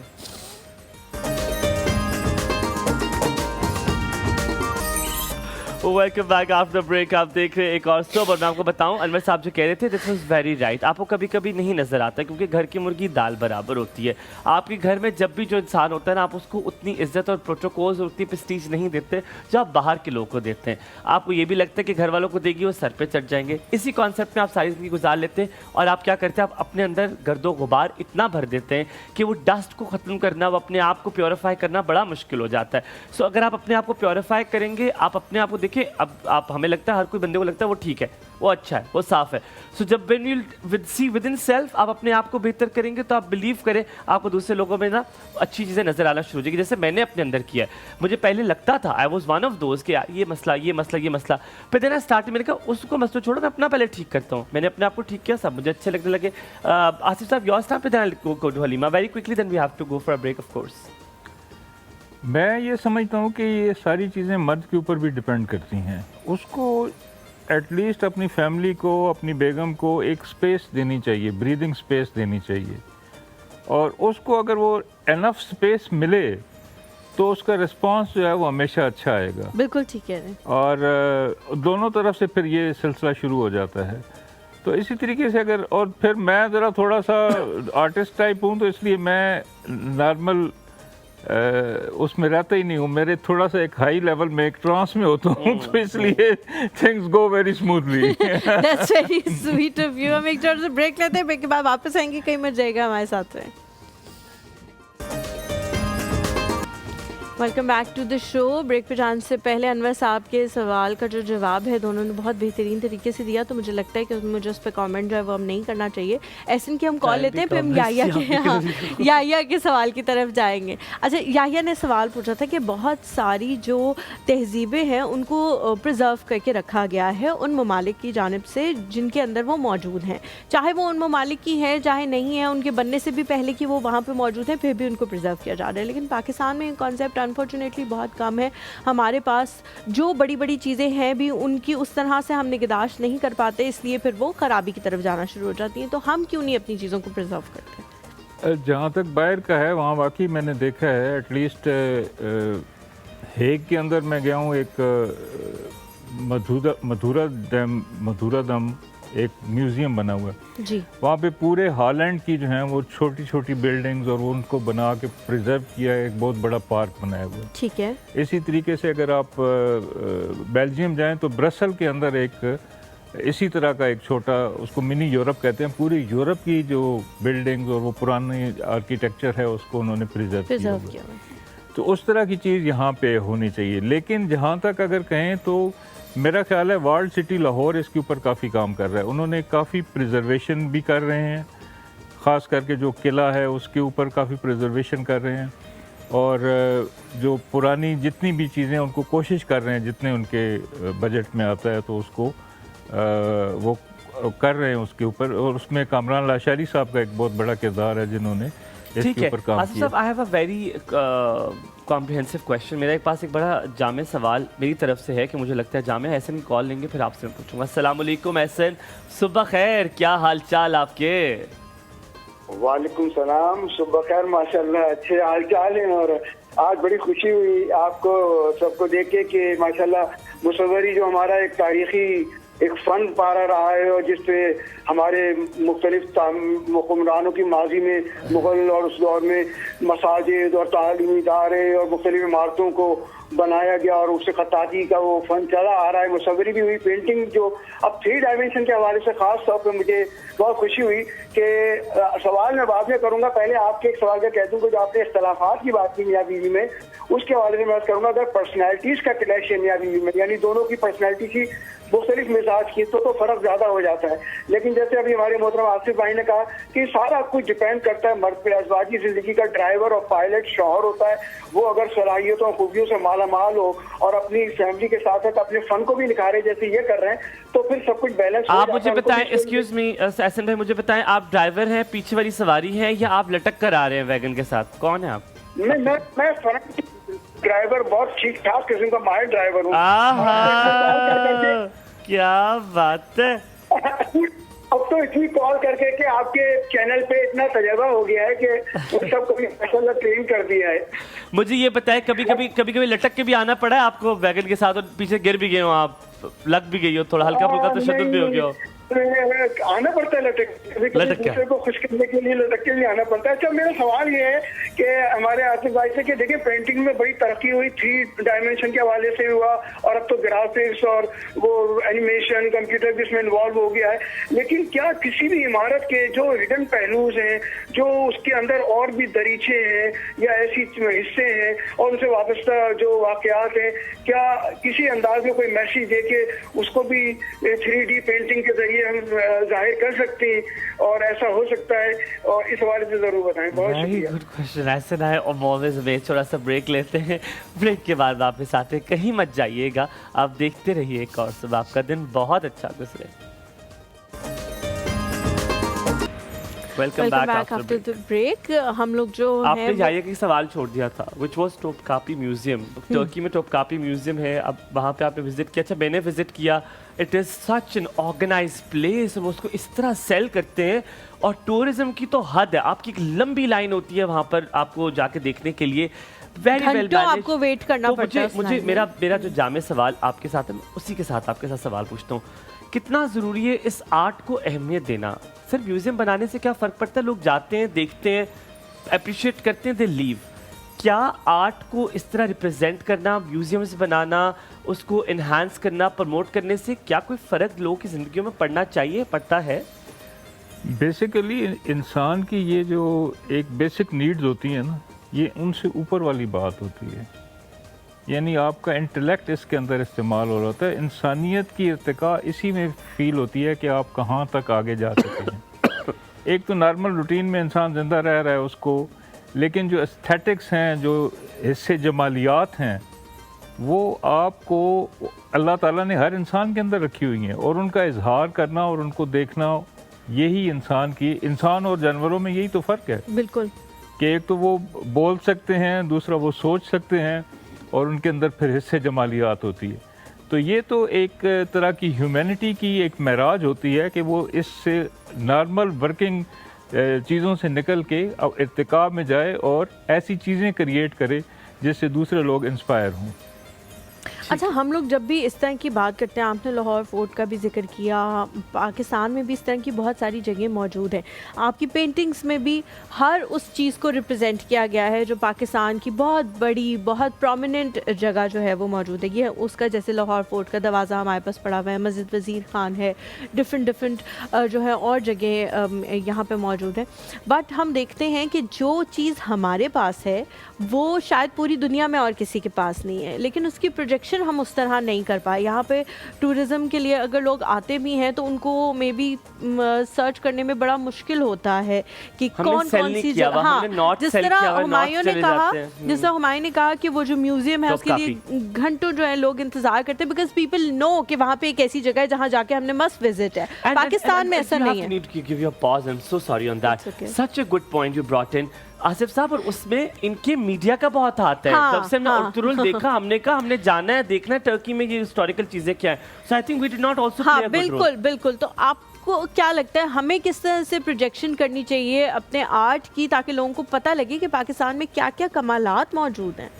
Speaker 2: Welcome back after break. आप देख रहे हैं एक और शो, और मैं आपको बताऊं, अनवर साहब जो कह रहे थे दिस वाज वेरी राइट। आपको कभी कभी नहीं नजर आता क्योंकि घर की मुर्गी दाल बराबर होती है। आपके घर में जब भी जो इंसान होता है ना, आप उसको उतनी इज्जत और प्रोटोकॉल्स और उतनी प्रेस्टीज नहीं देते जो आप बाहर के लोगों को देते हैं। आपको ये भी लगता है कि घर वालों को देगी वो सर पे चढ़ जाएंगे। इसी कॉन्सेप्ट में आप सारी जिंदगी गुजार लेते हैं, और आप क्या करते हैं, आप अपने अंदर गर्दो गुबार इतना भर देते हैं कि वो डस्ट को ख़त्म करना, वो अपने आप को प्योरीफाई करना बड़ा मुश्किल हो जाता है। सो अगर आप अपने आप को प्योरीफाई करेंगे, आप अपने आप को देखिए, अब आप, हमें लगता है, हर कोई बंदे को लगता है वो ठीक है, वो अच्छा है, वो साफ है। सो जब when you see within self, आप अपने आप को बेहतर करेंगे, तो आप बिलीव करें आपको दूसरे लोगों में ना अच्छी चीज़ें नजर आना शुरू हो जाएगी। जैसे मैंने अपने अंदर किया है, मुझे पहले लगता था I was one of those कि ये मसला ये मसला ये मसला, फिर देना स्टार्ट मैंने कहा उसको मसला छोड़ो, मैं अपना पहले ठीक करता हूँ। मैंने अपने आप को ठीक किया, सब मुझे अच्छे लगने लगे। आसिफ साहब your start, then go to Halima very quickly, then we have to go for a break of course.
Speaker 3: मैं ये समझता हूँ कि ये सारी चीज़ें मर्द के ऊपर भी डिपेंड करती हैं। उसको एटलीस्ट अपनी फैमिली को, अपनी बेगम को एक स्पेस देनी चाहिए, ब्रीदिंग स्पेस देनी चाहिए, और उसको अगर वो एनफ स्पेस मिले तो उसका रिस्पांस जो है वो हमेशा अच्छा आएगा।
Speaker 1: बिल्कुल ठीक है।
Speaker 3: और दोनों तरफ से फिर ये सिलसिला शुरू हो जाता है। तो इसी तरीके से अगर, और फिर मैं ज़रा थोड़ा सा आर्टिस्ट टाइप हूँ, तो इसलिए मैं नॉर्मल उसमें रहता ही नहीं हूँ। मेरे थोड़ा सा एक हाई लेवल में एक ट्रांस में होता हूँ, तो इसलिए things go very smoothly.
Speaker 1: That's very sweet of you. हम एक छोटा सा ब्रेक लेते हैं, ब्रेक के बाद वापस आएंगे, कहीं मत जाएगा हमारे साथ में। Welcome back to the show. Break पे जाने से पहले अनवर साहब के सवाल का जो जवाब है दोनों ने बहुत बेहतरीन तरीके से दिया, तो मुझे लगता है कि मुझे उस पर कमेंट जो है वो हम नहीं करना चाहिए। ऐसन की हम कॉल लेते हैं, फिर हम याहिया के सवाल की तरफ जाएंगे। अच्छा, याहिया ने सवाल पूछा था कि बहुत सारी जो तहजीबें हैं उनको प्रिजर्व करके रखा गया है उन ममालिक की जानिब से जिनके अंदर वो मौजूद हैं, चाहे वो उन ममालिक की है चाहे नहीं है, उनके बनने से भी पहले कि वो वहाँ पर मौजूद हैं, फिर भी उनको प्रिजर्व किया जा रहा है। लेकिन पाकिस्तान में कॉन्सेप्ट अनफॉर्चुनेटली बहुत कम है। हमारे पास जो बड़ी बड़ी चीज़ें हैं भी उनकी उस तरह से हम निगहदाश्त नहीं कर पाते, इसलिए फिर वो ख़राबी की तरफ जाना शुरू हो जाती हैं। तो हम क्यों नहीं अपनी चीज़ों को प्रिजर्व करते?
Speaker 3: जहाँ तक बाहर का है वहाँ वाकई मैंने देखा है, एटलीस्ट हेग के अंदर मैं गया हूँ, एक मधुरा दम एक म्यूज़ियम बना हुआ है
Speaker 1: जी।
Speaker 3: वहाँ पे पूरे हॉलैंड की जो हैं वो छोटी छोटी बिल्डिंग्स और उनको बना के प्रिजर्व किया, एक बहुत बड़ा पार्क बनाया हुआ है।
Speaker 1: ठीक है।
Speaker 3: इसी तरीके से अगर आप बेल्जियम जाएं तो ब्रसल के अंदर एक इसी तरह का एक छोटा, उसको मिनी यूरोप कहते हैं, पूरी यूरोप की जो बिल्डिंग्स और वो पुरानी आर्किटेक्चर है उसको उन्होंने प्रिजर्व किया। तो उस तरह की चीज़ यहाँ पे होनी चाहिए। लेकिन जहाँ तक अगर कहें तो मेरा ख्याल है वर्ल्ड सिटी लाहौर इसके ऊपर काफ़ी काम कर रहा है। उन्होंने काफ़ी प्रिजर्वेशन भी कर रहे हैं, ख़ास करके जो किला है उसके ऊपर काफ़ी प्रिजर्वेशन कर रहे हैं, और जो पुरानी जितनी भी चीज़ें उनको कोशिश कर रहे हैं जितने उनके बजट में आता है तो उसको वो कर रहे हैं उसके ऊपर। और उसमें कामरान लाशारी साहब का एक बहुत बड़ा किरदार है जिन्होंने इसके ऊपर काम किया।
Speaker 2: I have a very comprehensive question. मेरा एक पास एक बड़ा जामे सवाल मेरी तरफ से है कि मुझे लगता है जामे एहसन की कॉल लेंगे, फिर आपसे मैं पूछूंगा। अस्सलाम वालेकुम एहसन, सुबह खैर, क्या हाल चाल आपके?
Speaker 7: वालेकुम सलाम, सुबह खैर, माशाल्लाह अच्छे हाल चाल हैं। और आज बड़ी खुशी हुई आपको सबको देख के कि माशाल्लाह मुसव्वरी जो हमारा एक तारीखी एक फ़न पारा रहा है और जिसपे हमारे मुख्तलिफ हुक्मरानों की माजी में मुग़ल और उस दौर में मसाजिद और तालीमी इदारे और मुख्तलिफ इमारतों को बनाया गया और उससे खत्ताती का वो फ़न चला आ रहा है। मुसव्वरी भी हुई, पेंटिंग जो अब 3 डायमेंशन के हवाले से ख़ास तौर पर मुझे बहुत खुशी हुई कि सवाल मैं बाद में करूँगा, पहले आपके एक सवाल का कह दूँ कि जो आपने इख्तलाफात की बात की मियाँ बीवी में, उसके हवाले से मैं करूँगा अगर पर्सनैलिटीज़ का क्लैश है मियाँ बीवी में, यानी दोनों की पर्सनैलिटी की मुख्तलिफ मिजाज की, तो फ़र्क ज़्यादा हो जाता है। लेकिन जैसे अभी हमारे मोहतरम आसिफ भाई ने कहा कि सारा कुछ डिपेंड करता है मर्द पे। अज़वाजी ज़िंदगी का ड्राइवर और पायलट शौहर होता है, वो अगर सलाहियतों खूबियों से माला माल हो और अपनी फैमिली के साथ साथ अपने फ़न को भी निखारे जैसे ये कर रहे हैं, तो फिर सब कुछ बैलेंस हो जाता है।
Speaker 2: आप मुझे बताएं, एक्सक्यूज मी एहसन भाई, मुझे बताएं, आप ड्राइवर हैं, पीछे वाली सवारी है, या आप लटक कर आ रहे हैं वैगन के साथ? कौन है आप?
Speaker 7: मैं फ्रंट ड्राइवर, बहुत ठीक ठाक किस्म का माहिर ड्राइवर हूँ।
Speaker 2: क्या बात है।
Speaker 7: अब तो इतनी कॉल करके कि आपके चैनल पे इतना तजर्बा हो गया है कि उन सबको माशाल्लाह ट्रेन कर दिया है।
Speaker 2: मुझे ये बताएं, कभी कभी लटक के भी आना पड़ा है आपको वैगन के साथ, और पीछे गिर भी गए हो आप, लग भी गई हो, थोड़ा हल्का फुल्का तो तशद्दुद भी हो गया हो?
Speaker 7: आना पड़ता है लटक दूसरे को खुश करने के लिए, लटक के लिए आना पड़ता है। अच्छा, मेरा सवाल ये है कि हमारे आसिफ भाई से कि देखिए पेंटिंग में बड़ी तरक्की हुई, 3 डायमेंशन के हवाले से हुआ, और अब तो ग्राफिक्स और वो एनिमेशन कंप्यूटर भी इसमें इन्वॉल्व हो गया है। लेकिन क्या किसी भी इमारत के जो हिडन पहलूज हैं, जो उसके अंदर और भी दरीचे हैं या ऐसी हिस्से हैं और उनसे वाबस्ता जो वाकयात हैं, क्या किसी अंदाज में कोई मैसेज दे के उसको भी 3D पेंटिंग के जरिए हम जाहिर कर सकते हैं, और ऐसा हो सकता है? और इस हवाले से जरूर बताएं। बहुत शुक्रिया।
Speaker 2: गुड क्वेश्चन ऐसे ना है। और ऑलवेज में थोड़ा सा ब्रेक लेते हैं, ब्रेक के बाद वापस आते हैं, कहीं मत जाइएगा, आप देखते रहिए एक और सब, आपका दिन बहुत अच्छा गुजरे। Welcome back after the
Speaker 1: break. हम लोग जो
Speaker 2: आपने याहिया का सवाल छोड़ दिया था, विच वाज टोपकापी म्यूजियम। तुर्की में टोपकापी म्यूजियम है, अब वहाँ पे आपने विजिट किया? अच्छा, मैंने विजिट किया। It is such an organise place, वो उसको इस तरह सेल करते हैं, और टूरिज्म की तो हद है। आपकी एक लंबी लाइन होती है वहाँ पर आपको जाके देखने के लिए, वेरी वेल मैनेज्ड,
Speaker 1: आपको वेट करना पड़ता है।
Speaker 2: मुझे मेरा जो जामे सवाल आपके साथ है, उसी के साथ आपके साथ सवाल पूछता हूँ, कितना ज़रूरी है इस आर्ट को अहमियत देना? सिर्फ म्यूजियम बनाने से क्या फ़र्क पड़ता है? लोग जाते हैं, देखते हैं, अप्रिशिएट करते हैं, दे लीव। क्या आर्ट को इस तरह रिप्रेजेंट करना, म्यूजियम्स बनाना, उसको इन्हांस करना, प्रमोट करने से क्या कोई फ़र्क लोगों की ज़िंदगियों में पड़ना चाहिए, पड़ता है?
Speaker 3: बेसिकली इंसान की ये जो एक बेसिक नीड्स होती हैं ना, ये उनसे ऊपर वाली बात होती है। यानी आपका इंटेलेक्ट इसके अंदर इस्तेमाल हो रहा होता है। इंसानियत की इर्तिका इसी में फील होती है कि आप कहाँ तक आगे जा सकते हैं। एक तो नॉर्मल रूटीन में इंसान ज़िंदा रह रहा है उसको, लेकिन जो एस्थेटिक्स हैं, जो हिस्से जमालियात हैं, वो आपको अल्लाह ताला ने हर इंसान के अंदर रखी हुई हैं, और उनका इजहार करना और उनको देखना, यही इंसान और जानवरों में यही तो फ़र्क है।
Speaker 1: बिल्कुल,
Speaker 3: कि एक तो वो बोल सकते हैं, दूसरा वो सोच सकते हैं, और उनके अंदर फिर हिस्से जमालियात होती है। तो ये तो एक तरह की ह्यूमैनिटी की एक महराज होती है कि वो इससे नॉर्मल वर्किंग चीज़ों से निकल के इर्तिका में जाए और ऐसी चीज़ें क्रिएट करे जिससे दूसरे लोग इंस्पायर हों।
Speaker 1: अच्छा, हम लोग जब भी इस तरह की बात करते हैं, आपने लाहौर फोर्ट का भी जिक्र किया, पाकिस्तान में भी इस तरह की बहुत सारी जगह मौजूद हैं। आपकी पेंटिंग्स में भी हर उस चीज़ को रिप्रेजेंट किया गया है जो पाकिस्तान की बहुत बड़ी, बहुत प्रोमिनेंट जगह जो है वो मौजूद है। ये उसका जैसे लाहौर फोर्ट का दरवाज़ा हमारे पास पड़ा हुआ है, मस्जिद वज़ीर खान है, डिफरेंट जो है और जगह यहाँ पे मौजूद है। बट हम देखते हैं कि जो चीज़ हमारे पास है वो शायद पूरी दुनिया में और किसी के पास नहीं है, लेकिन उसकी प्रोजेक्शन हम उस तरह नहीं कर पाए। यहाँ पे टूरिज़्म के लिए अगर लोग आते भी हैं तो उनको मे बी सर्च करने में बड़ा मुश्किल होता है कि कौन सी जगह। हाँ, जिस तरह हुमायूं ने कहा कि वो जो म्यूजियम है उसके लिए घंटों जो है लोग इंतजार करते हैं, बिकॉज पीपल नो कि वहाँ पे एक ऐसी जगह है जहाँ जाके हमने मस्ट विजिट है। पाकिस्तान में ऐसा नहीं है।
Speaker 2: आसिफ साहब, और उसमें इनके मीडिया का बहुत हाथ है। तब से हमने अर्तुगरुल देखा, हमने कहा हमने जाना है, देखना है टर्की में ये हिस्टोरिकल चीजें क्या है। So I think we did not also play a good role.
Speaker 1: बिल्कुल। तो आपको क्या लगता है हमें किस तरह से प्रोजेक्शन करनी चाहिए अपने आर्ट की, ताकि लोगों को पता लगे कि पाकिस्तान में क्या क्या कमालात मौजूद हैं?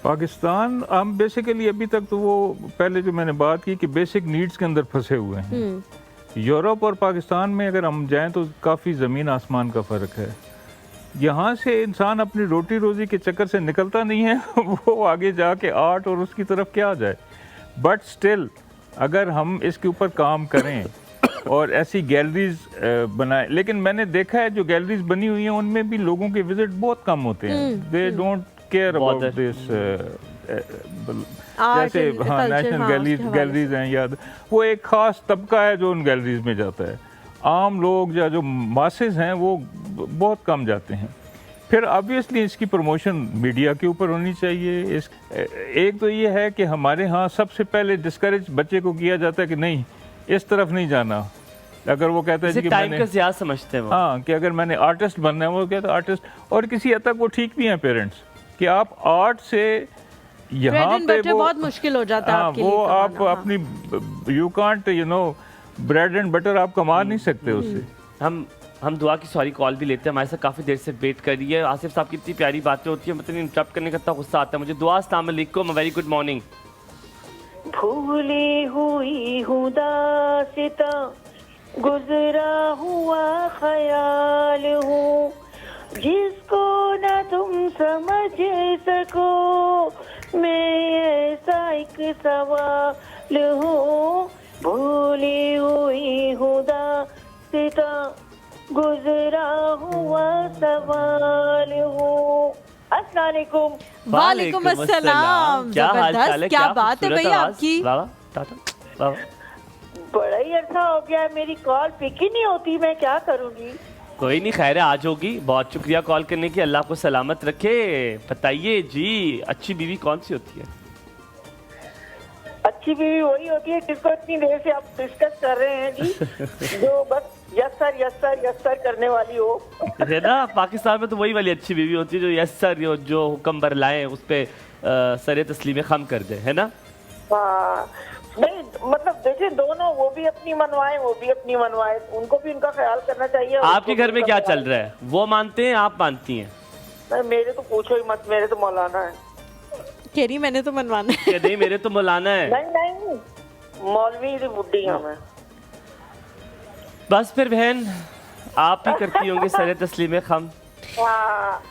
Speaker 3: पाकिस्तान हम बेसिकली अभी तक तो वो पहले जो मैंने बात की कि बेसिक नीड्स के अंदर फंसे हुए हैं। यूरोप और पाकिस्तान में अगर हम जाएं तो काफ़ी ज़मीन आसमान का फ़र्क है। यहाँ से इंसान अपनी रोटी रोज़ी के चक्कर से निकलता नहीं है वो आगे जाके आर्ट और उसकी तरफ क्या जाए। बट स्टिल अगर हम इसके ऊपर काम करें और ऐसी गैलरीज बनाएं, लेकिन मैंने देखा है जो गैलरीज बनी हुई हैं उनमें भी लोगों के विजिट बहुत कम होते हैं। They don't care about this, जैसे नेशनल गैलरीज हैं याद, वो एक ख़ास तबका है जो उन गैलरीज में जाता है। आम लोग या जो मासेस हैं वो बहुत कम जाते हैं। फिर ऑब्वियसली इसकी प्रमोशन मीडिया के ऊपर होनी चाहिए। एक तो ये है कि हमारे यहाँ सबसे पहले डिस्करेज बच्चे को किया जाता है कि नहीं इस तरफ नहीं जाना। अगर वो कहता है कि
Speaker 2: टाइम का ज़्यादा समझते हैं वो।
Speaker 3: हाँ, कि अगर मैंने आर्टिस्ट बनना है, वो कहता है आर्टिस्ट। और किसी हद तक वो ठीक भी हैं पेरेंट्स कि आप आर्ट से यहाँ पे वो
Speaker 1: बहुत मुश्किल हो जाता है आपके लिए।
Speaker 3: वो आप अपनी you can't bread and butter आप कमा नहीं सकते उससे।
Speaker 2: हम दुआ की सॉरी कॉल भी लेते हैं, हमारे साथ काफ़ी देर से वेट कर रही है। आसिफ साहब की इतनी प्यारी बातें होती है, मतलब इंटरप्ट करने का इतना गुस्सा आता है मुझे। दुआ अस्सलाम वालेकुम, वेरी गुड मॉर्निंग।
Speaker 4: भूली हुई हूँ दास्ता, गुजरा हुआ ख्याल हूँ, जिसको न तुम समझ सको, मैं ऐसा एक सवाल हूँ। भूली हुई हूँ दास्ता, गुजरा हुआ सवाल हूँ। अस्सलाम वालेकुम।
Speaker 1: वालेकुम अस्सलाम।
Speaker 2: क्या हाल चाल है?
Speaker 1: क्या बात है भैया आपकी?
Speaker 4: बड़ा ही अरसा हो गया, मेरी कॉल पिक ही नहीं होती, मैं क्या करूँगी?
Speaker 2: कोई नहीं, खैर आज होगी। बहुत शुक्रिया कॉल करने की, अल्लाह को सलामत रखे। बताइए जी, अच्छी बीवी कौन सी होती है?
Speaker 4: अच्छी बीवी वही होती है जिसको इतनी देर से आप डिस्कस कर रहे हैं जी, जो बस यस सर करने वाली हो।
Speaker 2: है ना, पाकिस्तान में तो वही वाली अच्छी बीवी होती है जो यस सर, जो हुक्म बरलाए उस पे सरे तस्लीमें खम कर दे, है ना?
Speaker 4: हाँ, नहीं मतलब देखिए दोनों, वो भी अपनी मनवाए, वो भी अपनी मनवाए, उनको भी उनका ख्याल करना चाहिए।
Speaker 2: आपके घर में क्या चल रहा है? वो मानते हैं, आप मानती हैं?
Speaker 4: नहीं, मेरे तो पूछो ही मत, मेरे तो मौलाना है।
Speaker 1: कह रही मैंने तो मनवाना है।
Speaker 2: नहीं, मेरे तो मौलाना है।
Speaker 4: नहीं, मौलवी की बुड्ढी हूँ मैं।
Speaker 2: बस फिर बहन आप ही करती होंगी सरे तस्लीमें खम।
Speaker 4: हाँ,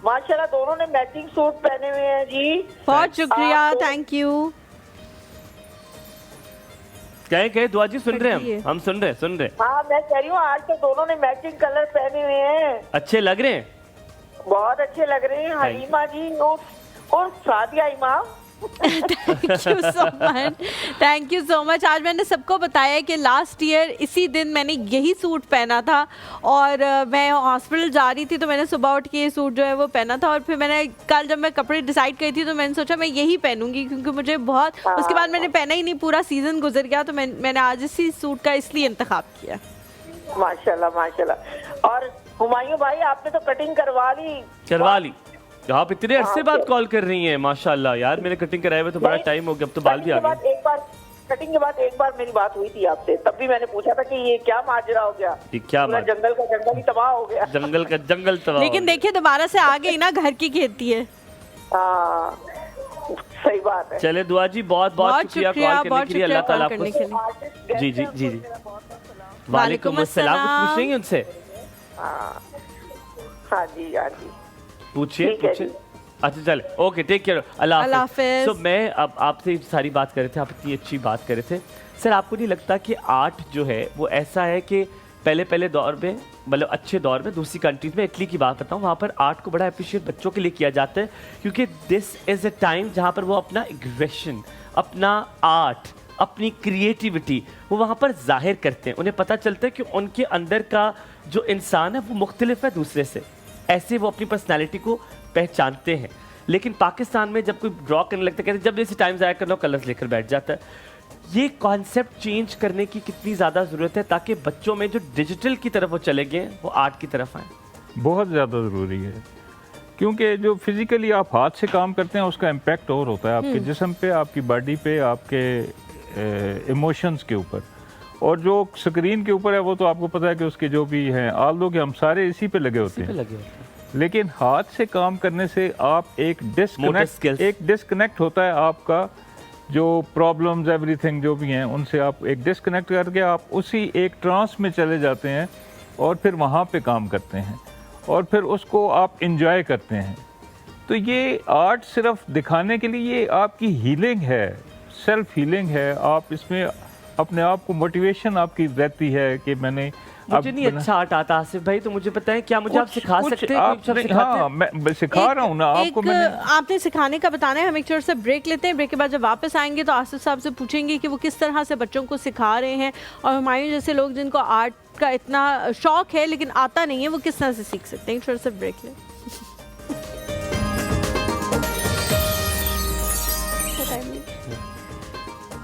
Speaker 8: माशाल्लाह दोनों ने मैचिंग सूट पहने हुए हैं जी।
Speaker 1: बहुत शुक्रिया,
Speaker 8: आपको-
Speaker 1: थैंक यू।
Speaker 2: कहे दुआ जी, सुन रहे हैं हम सुन रहे।
Speaker 8: हाँ मैं कह रही हूँ आज तो दोनों ने मैचिंग कलर पहने हुए हैं,
Speaker 2: अच्छे लग रहे हैं।
Speaker 8: बहुत अच्छे लग रहे हैं। हलीमा जी और सादिया इमाम,
Speaker 1: थैंक यू सो मच। आज मैंने सबको बताया कि लास्ट ईयर इसी दिन मैंने यही सूट पहना था और मैं हॉस्पिटल जा रही थी तो मैंने सुबह उठ के ये सूट जो है वो पहना था और फिर मैंने कल जब मैं कपड़े डिसाइड करी थी तो मैंने सोचा मैं यही पहनूंगी क्योंकि मुझे बहुत उसके बाद मैंने पहना ही नहीं, पूरा सीजन गुजर गया तो मैंने आज इसी सूट का इसलिए इंतखाब किया।
Speaker 8: माशाल्लाह माशाल्लाह। और हुमायूं भाई आपने तो कटिंग करवा ली।
Speaker 2: आप इतने अरसे बाद कॉल कर रही हैं, माशाल्लाह यार। मैंने कटिंग कराए हुए तो बड़ा टाइम हो गया, अब तो बाल भी आ गए।
Speaker 8: कटिंग के बाद एक बार मेरी बात हुई थी आपसे, तब भी मैंने पूछा था कि ये क्या माजरा हो गया,
Speaker 2: ये क्या
Speaker 8: पूरा जंगल का जंगल ही तबाह हो गया।
Speaker 2: जंगल का जंगल तबाह।
Speaker 1: लेकिन देखिए दोबारा से आ गई ना, घर की खेती है।
Speaker 8: हाँ सही बात है।
Speaker 2: चले दुआ जी, बहुत बहुत शुक्रिया कॉल करने के लिए। अल्लाह ताला आपको।
Speaker 8: जी
Speaker 2: जी जी जी, वालेकुम अस्सलाम। कुछ पूछेंगे उनसे?
Speaker 8: हाँ जी हाँ जी,
Speaker 2: पूछिए। अच्छा चले, ओके, टेक केयर, अल्लाह हाफिज़। तो मैं अब आपसे सारी बात कर रहे थे, आप इतनी अच्छी बात कर रहे थे। सर आपको नहीं लगता कि आर्ट जो है वो ऐसा है कि पहले दौर में, मतलब अच्छे दौर में, दूसरी कंट्रीज में, इटली की बात बताऊँ, वहाँ पर आर्ट को बड़ा अप्रिशिएट बच्चों के लिए किया जाता है क्योंकि दिस इज़ अ टाइम जहाँ पर वो अपना एग्रेशन, अपना आर्ट, अपनी क्रिएटिविटी वो वहाँ पर जाहिर करते हैं। उन्हें पता चलता है कि उनके अंदर का जो इंसान है वो मुख्तलिफ है दूसरे से, ऐसे वो अपनी पर्सनैलिटी को पहचानते हैं। लेकिन पाकिस्तान में जब कोई ड्रॉ करने लगता है, कहते हैं जब जैसे टाइम ज़ाया करना कलर्स लेकर बैठ जाता है। ये कॉन्सेप्ट चेंज करने की कितनी ज़्यादा ज़रूरत है ताकि बच्चों में जो डिजिटल की तरफ वो चले गए वो आर्ट की तरफ आए? बहुत ज़्यादा ज़रूरी है क्योंकि जो फिज़िकली आप हाथ से काम करते हैं उसका इम्पैक्ट और होता है आपके जिस्म पे, आपकी बॉडी पे, आपके इमोशंस के ऊपर। और जो स्क्रीन के ऊपर है वो तो आपको पता है कि उसके जो भी हैं, आल दो कि हम सारे इसी पे लगे होते हैं, लेकिन हाथ से काम करने से आप एक डिस्कनेक्ट होता है आपका, जो प्रॉब्लम्स एवरीथिंग जो भी हैं उनसे आप एक डिस्कनेक्ट करके आप उसी एक ट्रांस में चले जाते हैं और फिर वहाँ पे काम करते हैं और फिर उसको आप इंजॉय करते हैं। तो ये आर्ट सिर्फ दिखाने के लिए, ये आपकी हीलिंग है, सेल्फ हीलिंग है। आप इसमें अपने आप को मोटिवेशन आपकी रहती है कि मैंने मुझे नहीं अच्छा आर्ट आता आसिफ भाई, तो मुझे पता है क्या मुझे आप सिखा सकते हैं? हाँ मैं सिखा रहा हूँ ना आपको।
Speaker 1: आपने सिखाने का बताना है। हम एक छोटा सा ब्रेक लेते हैं, ब्रेक के बाद जब वापस आएंगे तो आसिफ साहब से पूछेंगे कि वो किस तरह से बच्चों को सिखा रहे हैं और हुमायूं जैसे लोग जिनको आर्ट का इतना शौक है लेकिन आता नहीं है वो किस तरह से सीख सकते हैं। छोटा सा ब्रेक लें।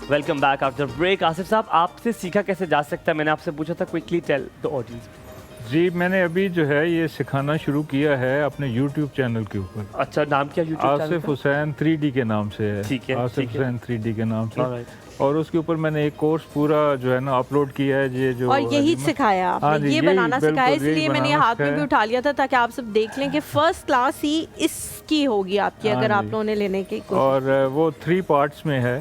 Speaker 2: Welcome back after break. Asif साहब, आपसे सीखा कैसे जा सकता है? मैंने आपसे पूछा था, क्विकली टेल द ऑडियंस। जी, मैंने अभी जो है ये सिखाना शुरू किया है अपने YouTube चैनल के ऊपर। अच्छा, नाम क्या YouTube channel? Asif Hussain 3D के नाम से है। ठीक है, आसिफ हुसैन 3D के नाम से। और उसके ऊपर मैंने एक कोर्स पूरा जो है ना अपलोड किया है, ये जो
Speaker 1: और यही सिखाया आपने, ये बनाना सिखाया, इसलिए मैंने ये हाथ में भी उठा लिया था ताकि आप सब देख लें कि फर्स्ट क्लास ही इसकी होगी आपकी अगर आप लोगों ने लेने की कोशिश।
Speaker 2: और वो 3 पार्ट्स में है,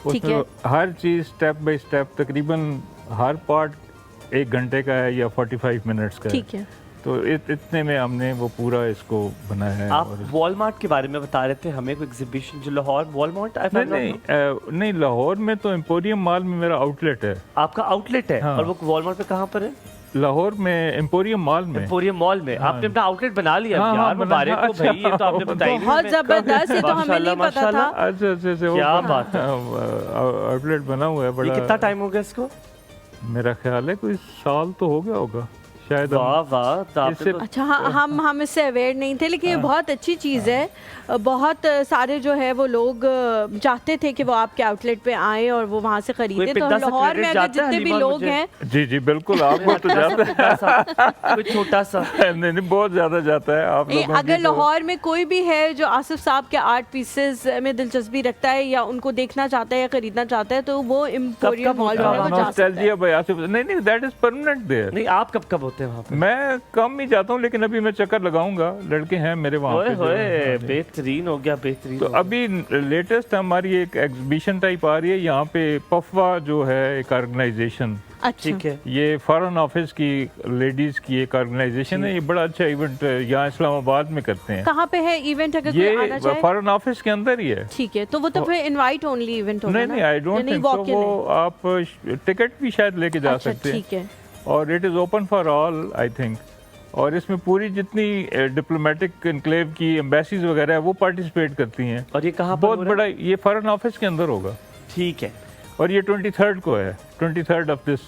Speaker 2: उसमें हर चीज़ स्टेप बाय स्टेप, तकरीबन हर पार्ट 1 घंटे का है या 45 मिनट्स का है। तो इतने में हमने वो पूरा इसको बनाया है। आप वॉलमार्ट के बारे में बता रहे थे हमें, कोई एग्जीबिशन जो लाहौर वॉलमार्ट? नहीं, लाहौर में तो एम्पोरियम मॉल में मेरा आउटलेट है। आपका आउटलेट है? हाँ। और वो वॉलमार्ट पे कहाँ पर है? लाहौर में एम्पोरियम मॉल में। एम्पोरियम मॉल में आपने अपना आउटलेट बना लिया? हाँ, यार मुबारक हो भाई, ये तो आपने बताया
Speaker 1: बहुत जबरदस्त, ये तो हमें नहीं पता था।
Speaker 2: अच्छा, क्या बात है, आउटलेट बना हुआ है बड़ा। कितना टाइम हो गया इसको? मेरा ख्याल है कोई साल तो हो गया होगा शायद।
Speaker 1: अच्छा, हम इससे अवेयर नहीं थे, लेकिन ये बहुत अच्छी चीज़ है। बहुत सारे जो है वो लोग चाहते थे कि वो आपके आउटलेट पे आए और वो वहाँ से खरीदे। तो लाहौर में अगर जितने भी लोग हैं, जी बिल्कुल, आपको तो जाता है छोटा सा, नहीं बहुत ज्यादा जाता है आप लोगों। अगर लाहौर में कोई भी है जो आसिफ साहब के आर्ट पीसेस में दिलचस्पी रखता है या उनको देखना चाहता है या खरीदना चाहता है तो वो एम्पोरियम मॉल जा सकता है। नहीं, दैट इज परमानेंट देयर। नहीं, आप कब होते हैं वहाँ पे? मैं कम ही जाता हूँ, लेकिन अभी मैं चक्कर लगाऊंगा, लड़के हैं मेरे वहाँ पे। बेहतरीन हो गया, बेहतरीन। तो अभी लेटेस्ट हमारी एक एग्जीबिशन टाइप आ रही है यहाँ पे, पफवा जो है एक ऑर्गेनाइजेशन, अच्छा।
Speaker 2: ठीक है।
Speaker 3: ये फॉरेन ऑफिस की लेडीज की एक ऑर्गेनाइजेशन है, ये बड़ा अच्छा इवेंट यहाँ इस्लामाबाद में करते हैं।
Speaker 1: कहाँ पे है इवेंट, अगर कोई आना
Speaker 3: ये
Speaker 1: चाहे?
Speaker 3: फॉरेन ऑफिस के अंदर ही है।
Speaker 1: ठीक है, तो वो तो फिर इनवाइट ओनली इवेंट होगा
Speaker 3: नहीं
Speaker 1: ना?
Speaker 3: नहीं, आई डोंट
Speaker 1: या नहीं,
Speaker 3: थिंक सो।
Speaker 1: walk-in
Speaker 3: वो
Speaker 1: है?
Speaker 3: आप टिकट भी शायद लेके जा
Speaker 1: अच्छा,
Speaker 3: सकते हैं।
Speaker 1: ठीक है।
Speaker 3: और it is open for all I think. और इसमें पूरी जितनी डिप्लोमेटिक इनक्लेव की एम्बेसीज वगैरह है वो पार्टिसिपेट करती हैं।
Speaker 2: और ये कहाँ पर
Speaker 3: बहुत
Speaker 2: हो रहा है?
Speaker 3: बड़ा, ये फॉरेन ऑफिस के अंदर होगा।
Speaker 2: ठीक है।
Speaker 3: और ये 23rd को है, 23rd ऑफ दिस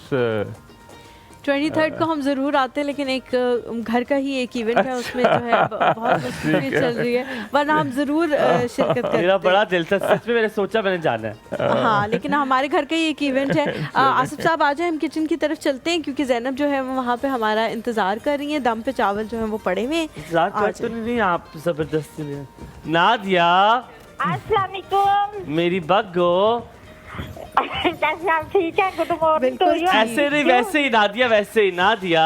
Speaker 1: 23rd को हम जरूर आते हैं, लेकिन एक घर का ही एक इवेंट है, उसमें जो है बहुत मस्ती चल रही है, वरना हम जरूर शिरकत करते
Speaker 2: मेरा
Speaker 1: हैं।
Speaker 2: बड़ा दिल था सच में, मैंने सोचा मैंने जाना है।
Speaker 1: हाँ, लेकिन हमारे घर का ही एक इवेंट है। आसिफ साहब आ जाए, हम किचन की तरफ चलते हैं, क्योंकि जैनब जो है वो वहाँ पे हमारा इंतजार कर रही है। दम पे चावल जो है वो पड़े हुए हैं।
Speaker 2: इंतजार
Speaker 1: आ
Speaker 2: कर तो
Speaker 1: जाए।
Speaker 2: नहीं आप जबरदस्ती में। नादिया
Speaker 8: अस्सलाम वालेकुम।
Speaker 2: मेरी बग्गो,
Speaker 8: कैसे आप ठीक है? Good morning to you.
Speaker 2: ऐसे नहीं वैसे ही नादिया, वैसे ही नादिया।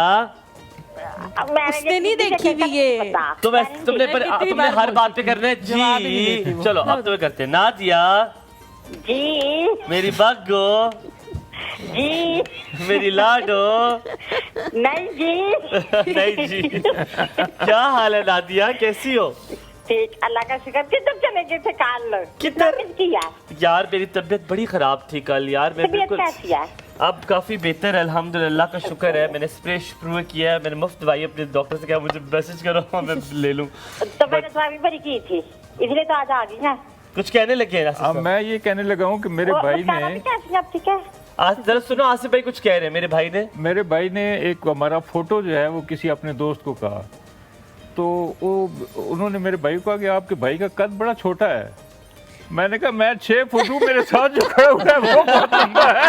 Speaker 1: उसने नहीं देखी हुई ये।
Speaker 2: तो वैसे तुमने तुमने हर बात पे करना है जी। चलो अब तुम्हें करते हैं। नादिया
Speaker 8: जी
Speaker 2: मेरी बग्गो,
Speaker 8: जी
Speaker 2: मेरी लाडो।
Speaker 8: नहीं जी
Speaker 2: नहीं जी। क्या हाल है नादिया, कैसी हो?
Speaker 8: ठीक, अल्लाह का शुक्र। किधर चले गए थे कल?
Speaker 2: किधर?
Speaker 8: मिस किया?
Speaker 2: यार मेरी तबीयत बड़ी खराब थी कल यार, मैं
Speaker 8: तबीयत
Speaker 2: बिल्कुल
Speaker 8: कैसी है?
Speaker 2: अब काफी बेहतर है अल्हम्दुलिल्लाह का शुक्र है। मैंने स्प्रे शुरू किया है, मैंने मुफ्त दवाई अपने डॉक्टर से कहा मुझे मैसेज करो मैं ले लूं।
Speaker 8: तो मैंने दवाई भरी की थी, इसलिए तो आज आ गई ना।
Speaker 2: कुछ कहने लगे हैं
Speaker 3: अब मैं ये कहने लगा हूँ कि मेरे भाई
Speaker 8: मुस्काना भी
Speaker 3: ने,
Speaker 8: कैसी है? अब ठीक है?
Speaker 2: आज जरा सुनो, आसिफ भाई कुछ कह रहे हैं मेरे भाई ने एक हमारा फोटो जो है वो किसी अपने दोस्त को कहा, तो वो उन्होंने मेरे भाई को कहा कि आपके भाई का कद बड़ा छोटा है। मैंने कहा मैं 6 फुट हूँ, मेरे साथ जो खड़ा हुआ है वो बहुत लंबा है।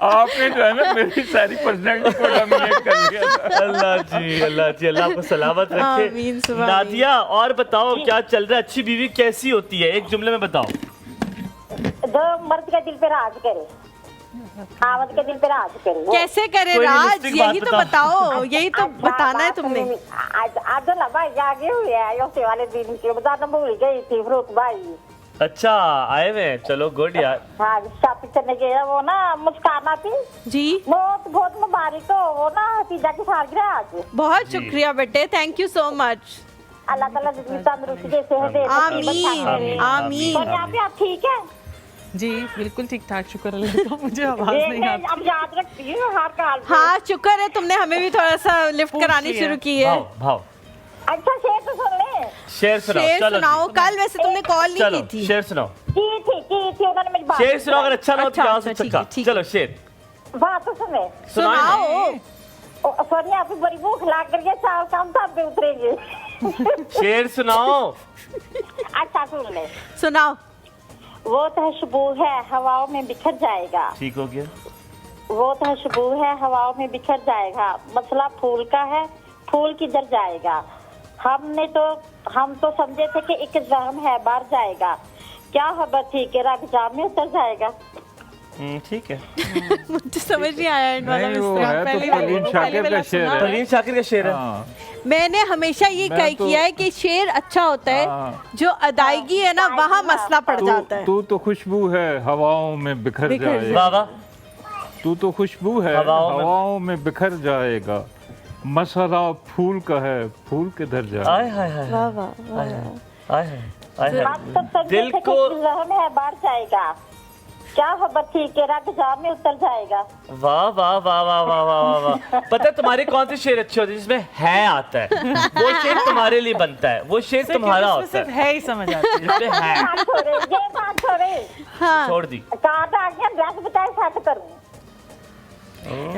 Speaker 2: आपने जो है ना मेरी सारी पर्सनैलिटी को डोमिनेट कर दिया था। अल्लाह जी, अल्लाह जी, अल्लाह आपको सलामत रखे।
Speaker 1: आमीन, सुबह
Speaker 2: नादिया और बताओ क्या चल रहा है? अच्छी बीवी कैसी होती है, एक जुमले में बताओ।
Speaker 8: जो मर्द का दिल पे राज करे, आमद के दिल पे राज करे।
Speaker 1: कैसे करे
Speaker 2: कोई
Speaker 1: राज,
Speaker 2: realistic
Speaker 1: यही
Speaker 2: बात
Speaker 1: तो बताओ, यही तो
Speaker 8: अच्छा,
Speaker 1: बताना है
Speaker 8: बात
Speaker 1: तुमने।
Speaker 8: आज आज ना भाई आगे हुए हैं योसे वाले दिन के बताना भूल गई थी फ्रूट भाई।
Speaker 2: अच्छा आए हुए हैं, चलो गुड यार।
Speaker 8: हाँ, शॉपिंग करने गए वो ना मुस्काना थी
Speaker 1: जी
Speaker 8: बहुत बहुत मुबारक हो, वो ना हतीजा की सालगिरह आज।
Speaker 1: बहुत शुक्रिया बेटे, थैंक यू सो मच।
Speaker 8: अल्लाह ताला जितनी तंदुरुस्ती दे सेहत दे।
Speaker 1: आमीन आमीन।
Speaker 8: सोनिया भी आप ठीक है?
Speaker 9: जी बिल्कुल ठीक ठाक, शुक्र अल्लाह का। मुझे आवाज नहीं
Speaker 8: मैं
Speaker 9: आती।
Speaker 8: अब याद रखती हूँ हर काल पे।
Speaker 1: हाँ शुक्र है, तुमने हमें भी थोड़ा सा लिफ्ट करानी शुरू की है।
Speaker 2: भाव भाव
Speaker 8: अच्छा शेर तो सुन ले।
Speaker 2: शेर सुनाओ,
Speaker 1: शेर
Speaker 2: चलो
Speaker 1: सुनाओ। कल वैसे तुमने कॉल नहीं
Speaker 2: चलो
Speaker 1: की थी।
Speaker 2: शेर सुनाओ।
Speaker 8: की थी उन्होंने मेरी बात
Speaker 2: शेर सुनाओ, अगर अच्छा ना हो तो
Speaker 1: अच्छा,
Speaker 2: जाओ से
Speaker 1: अच्छा,
Speaker 2: चक्का।
Speaker 1: ठीक है।
Speaker 2: चलो शेर
Speaker 8: बात तो सुने।
Speaker 1: सुनाओ।
Speaker 8: सोनिया आपकी बड़ी भूख लाग कर गया, चावल कम था पे उतरेंगे।
Speaker 2: शेर सुनाओ।
Speaker 8: अच्छा सुन ले।
Speaker 1: सुनाओ।
Speaker 8: वो तहशबू है हवाओं में बिखर जाएगा,
Speaker 2: ठीक हो गया।
Speaker 8: वो तहशबू है हवाओं में बिखर जाएगा, मसला फूल का है फूल किधर जाएगा। हम तो समझे थे कि एक जख्म है बाहर जाएगा, क्या खबर थी कि रग जाम में उतर जाएगा।
Speaker 2: ठीक है।
Speaker 1: मुझे समझ नहीं आया इन वाला
Speaker 3: नहीं, वो
Speaker 1: मिसरा।
Speaker 3: है तो
Speaker 1: पहली
Speaker 3: परवीन
Speaker 1: बार-
Speaker 3: शाकिर
Speaker 1: पहली
Speaker 3: का
Speaker 1: बार
Speaker 3: शेर
Speaker 1: सुना।
Speaker 3: है।
Speaker 2: परवीन शाकिर का शेर है।
Speaker 3: हाँ,
Speaker 1: मैंने हमेशा ये
Speaker 3: मैं
Speaker 1: कही
Speaker 3: तो-
Speaker 1: किया है कि शेर अच्छा होता है,
Speaker 3: हाँ।
Speaker 1: जो अदायगी है ना वहाँ मसला पड़ जाता है।
Speaker 3: तू तो खुशबू है हवाओं में बिखर
Speaker 1: बिखर
Speaker 3: जाएगा।
Speaker 2: वाह वाह।
Speaker 3: तू तो खुशबू है हवाओं में बिखर जाएगा, मसला फूल का है फूल किधर जाएगा।
Speaker 2: आय हाय हाय
Speaker 1: वाह वाह वाह।
Speaker 2: आय हाय हाय।
Speaker 8: हम तो समझे
Speaker 2: दिल
Speaker 8: थे कि
Speaker 2: को-
Speaker 8: एक जख्म है बाहर जाएगा, क्या खबर थी कि रग जाम में उतर जाएगा।
Speaker 2: वाह वाह वाह वाह वाह वाह वाह। पता है तुम्हारे कौन से शेर अच्छे होते हैं जिसमें है आता है, वो शेर तुम्हारे लिए बनता है, वो शेर तुम्हारा होता
Speaker 9: सिर्फ
Speaker 2: है
Speaker 9: है ही समझ आती है।
Speaker 2: जिसमें है।
Speaker 8: बात छोड़े, ये बात छोड़े।
Speaker 1: हाँ,
Speaker 2: छोड़ दी।
Speaker 8: कार्ड आ गया, ड्रेस बताए सेट करूँ।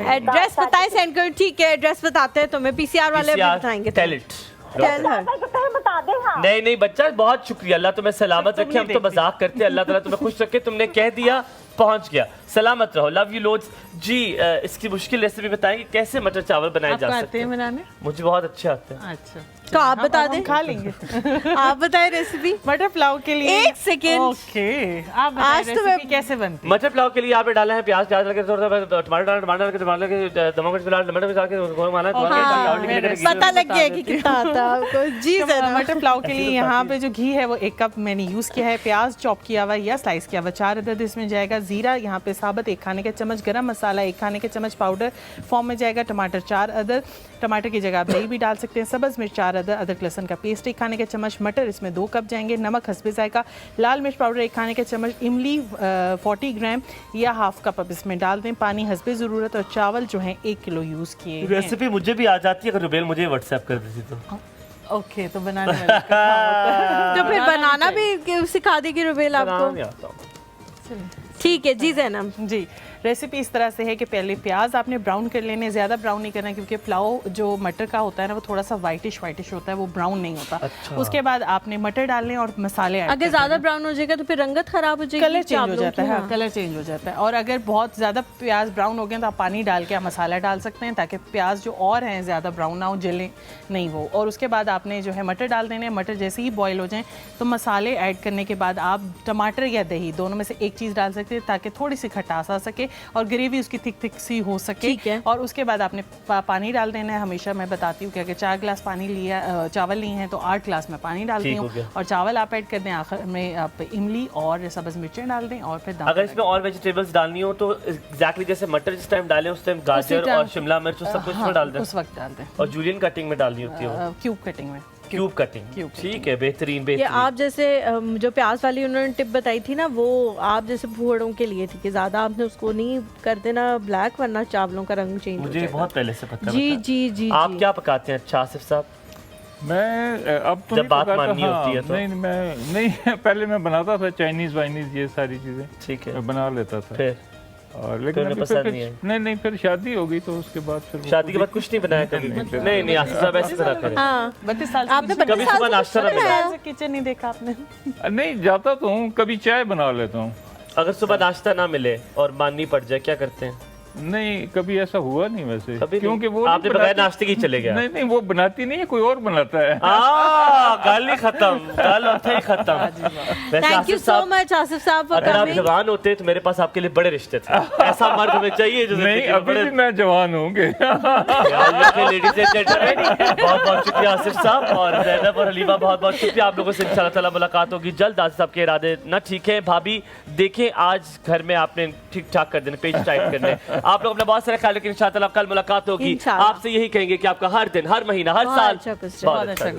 Speaker 1: एड्रेस बताएं, सेंड करो। ठीक है, एड्रेस बताते हैं तुम्हें, पीसीआर वाले अभी बताएंगे।
Speaker 2: Tell it.
Speaker 1: Tell her.
Speaker 8: तो कहीं बता दे। हाँ
Speaker 2: नहीं नहीं बच्चा, बहुत शुक्रिया, अल्लाह तुम्हें सलामत रखे। हम तो मजाक करते हैं, अल्लाह ताला तुम्हें खुश रखे। तुमने कह दिया पहुंच गया। सलामत रहो, लव यू लोड्स जी। इसकी मुश्किल रेसिपी बताएंगे कैसे मटर चावल बनाए जा सकते हैं?
Speaker 9: बनाने?
Speaker 2: मुझे बहुत अच्छे आते हैं।
Speaker 9: अच्छा
Speaker 1: तो आप बता दें,
Speaker 9: खा लेंगे।
Speaker 1: आप बताएं रेसिपी।
Speaker 9: मटर पुलाव के लिए
Speaker 1: एक सेकेंड।
Speaker 9: ओके, आप बताएं
Speaker 1: आज तो
Speaker 9: रेसिपी कैसे बनती है?
Speaker 2: मटर पुलाव के लिए आपने डाला है प्याज डाल के, थोड़ा सा टमाटर डाल के नमक मिर्च डाल के उसको माना
Speaker 1: पता लग गया कि कितना आता है आपको। जी
Speaker 9: तो
Speaker 1: जरा।
Speaker 9: मटर पुलाव के लिए यहाँ पे जो घी है वो 1 कप मैंने यूज़ किया है। प्याज चॉप किया हुआ या स्लाइस किया हुआ 4 अदद इसमें जाएगा। जीरा यहाँ पे साबुत 1 खाने के चम्मच, गरम मसाला 1 खाने के चम्मच पाउडर फॉर्म में जाएगा। टमाटर 4 अदद, टमाटर की जगह आप दही भी डाल सकते हैं। सब्ज़ मिर्च 4 अदद, अदरक लहसुन का पेस्ट 1 खाने के चम्मच, मटर इसमें 2 कप जाएंगे। नमक हस्बे जायका, लाल मिर्च पाउडर 1 खाने के चम्मच, इमली 40 ग्राम या हाफ कप अब इसमें डाल दें। पानी हस्बे ज़रूरत और चावल जो है 1 किलो यूज़ किए हैं।
Speaker 2: रेसिपी मुझे भी आ जाती है, अगर रुबेल मुझे व्हाट्सएप कर देती तो।
Speaker 9: ओके, तो बनाने वाले का काम होता है।
Speaker 1: तो फिर बनाना भी सिखा देगी रुबेल आपको। ठीक है जी जैनब
Speaker 9: जी। रेसिपी इस तरह से है कि पहले प्याज आपने ब्राउन कर लेने, ज़्यादा ब्राउन नहीं करना क्योंकि पुलाव जो मटर का होता है ना वो थोड़ा सा वाइटिश होता है, वो ब्राउन नहीं होता।
Speaker 2: अच्छा।
Speaker 9: उसके बाद आपने मटर डालने और मसाले ऐड
Speaker 1: अगर ज्यादा ब्राउन हो जाएगा तो फिर रंगत खराब हो जाएगी,
Speaker 9: कलर चेंज हो
Speaker 1: चावलों
Speaker 9: जाता
Speaker 1: की।
Speaker 9: है।
Speaker 1: हाँ।
Speaker 9: कलर चेंज हो जाता है। और अगर बहुत ज़्यादा प्याज ब्राउन हो गए तो आप पानी डाल के आप मसाला डाल सकते हैं ताकि प्याज जो और हैं ज़्यादा ब्राउन ना हो, जले नहीं वो। और उसके बाद आपने जो है मटर डाल देने। मटर जैसे ही बॉयल हो जाएं तो मसाले ऐड करने के बाद आप टमाटर या दही दोनों में से एक चीज़ डाल सकते हैं ताकि थोड़ी सी खटास आ सके और ग्रेवी उसकी थिक सी हो सके।
Speaker 1: ठीक है।
Speaker 9: और उसके बाद आपने पानी डाल देना है। हमेशा मैं बताती हूँ कि अगर 4 गिलास पानी लिया चावल लिए हैं तो 8 गिलास में पानी डालती हूँ और चावल आप ऐड कर दें। आखिर में आप इमली और सब्ज़ मिर्चें डाल दें और फिर
Speaker 2: अगर इसमें और वेजिटेबल्स डालनी हो तो एग्जैक्टली जैसे मटर जिस टाइम डालें उस टाइम गाजर और शिमला मिर्च सब कुछ में डाल दें,
Speaker 9: उस वक्त डाल दें।
Speaker 2: और जूलियन कटिंग में डालनी होती है,
Speaker 9: क्यूब कटिंग में।
Speaker 2: Cube cutting. ठीक है, बेहतरीन
Speaker 1: ये
Speaker 2: बेहतरीन।
Speaker 1: आप जैसे जो प्याज वाली उन्होंने टिप बताई थी ना, वो आप जैसे फूहड़ों के लिए थी कि ज्यादा आपने उसको नहीं कर देना ब्लैक, वरना चावलों का रंग चेंज हो
Speaker 2: मुझे
Speaker 1: जाएगा।
Speaker 2: बहुत पहले से पता
Speaker 1: जी
Speaker 2: बता।
Speaker 1: जी जी।
Speaker 2: आप क्या पकाते हैं? अच्छा आसिफ साहब,
Speaker 3: मैं अब तो
Speaker 2: जब बात
Speaker 3: पकाता,
Speaker 2: माननी होती है तो?
Speaker 3: नहीं मैं नहीं पहले मैं बनाता था चाइनीज वाइनीज ये सारी चीजें,
Speaker 2: ठीक है,
Speaker 3: मैं बना लेता था।
Speaker 2: फिर
Speaker 3: और लेकिन
Speaker 2: फिर
Speaker 3: अभी
Speaker 2: पसंद
Speaker 3: फिर
Speaker 2: नहीं आई?
Speaker 3: नहीं फिर शादी हो गई तो उसके बाद फिर
Speaker 2: शादी के बाद कुछ नहीं बनाया कभी? नहीं आसिफ साहब ऐसे तरह करें।
Speaker 1: हाँ
Speaker 9: 32 साल
Speaker 1: आपने 32
Speaker 2: कभी सुबह नाश्ता ना बनाया?
Speaker 9: किचन नहीं देखा आपने?
Speaker 3: नहीं जाता तो हूँ, कभी चाय बना लेता हूँ।
Speaker 2: अगर सुबह नाश्ता ना मिले और माननी पड़ जाए, क्या करते हैं?
Speaker 3: नहीं कभी ऐसा हुआ नहीं वैसे,
Speaker 2: कभी
Speaker 3: क्योंकि वो
Speaker 2: आपने
Speaker 3: नहीं
Speaker 2: बगैर
Speaker 3: बनाती-
Speaker 2: नाश्ते की चले गया?
Speaker 3: नहीं वो बनाती नहीं है, कोई और बनाता है।
Speaker 2: गल ही खत्म, गल होते ही खत्म। वैसे
Speaker 1: थैंक यू
Speaker 2: आसिफ
Speaker 1: सो
Speaker 2: साहब,
Speaker 1: मच आसिफ साहब फॉर
Speaker 2: अगर आप
Speaker 1: कमिंग।
Speaker 2: जवान होते तो मेरे पास आपके लिए बड़े रिश्ते थे। ऐसा मर्द हमें चाहिए जो
Speaker 3: नहीं अभी भी मैं जवान होंगे।
Speaker 2: लेडीज एंड जेंटलमैन, बहुत बहुत शुक्रिया आसिफ साहब, और ज़ैनब और हलीमा बहुत बहुत शुक्रिया। आप लोगों से इंशाल्लाह ताला मुलाकात होगी जल्द। आसिफ साहब के इरादे ना ठीक है। भाभी देखें आज घर में आपने ठीक ठाक कर देने, पेज टाइट करने। आप लोग अपना बहुत सारा ख्याल रखें, इंशाल्लाह कल मुलाकात होगी।
Speaker 1: इंशाल्लाह।
Speaker 2: आपसे यही कहेंगे कि आपका हर दिन, हर महीना, हर
Speaker 1: बहुत
Speaker 2: साल
Speaker 1: अच्छा गुजरे।
Speaker 2: बहुत अच्छा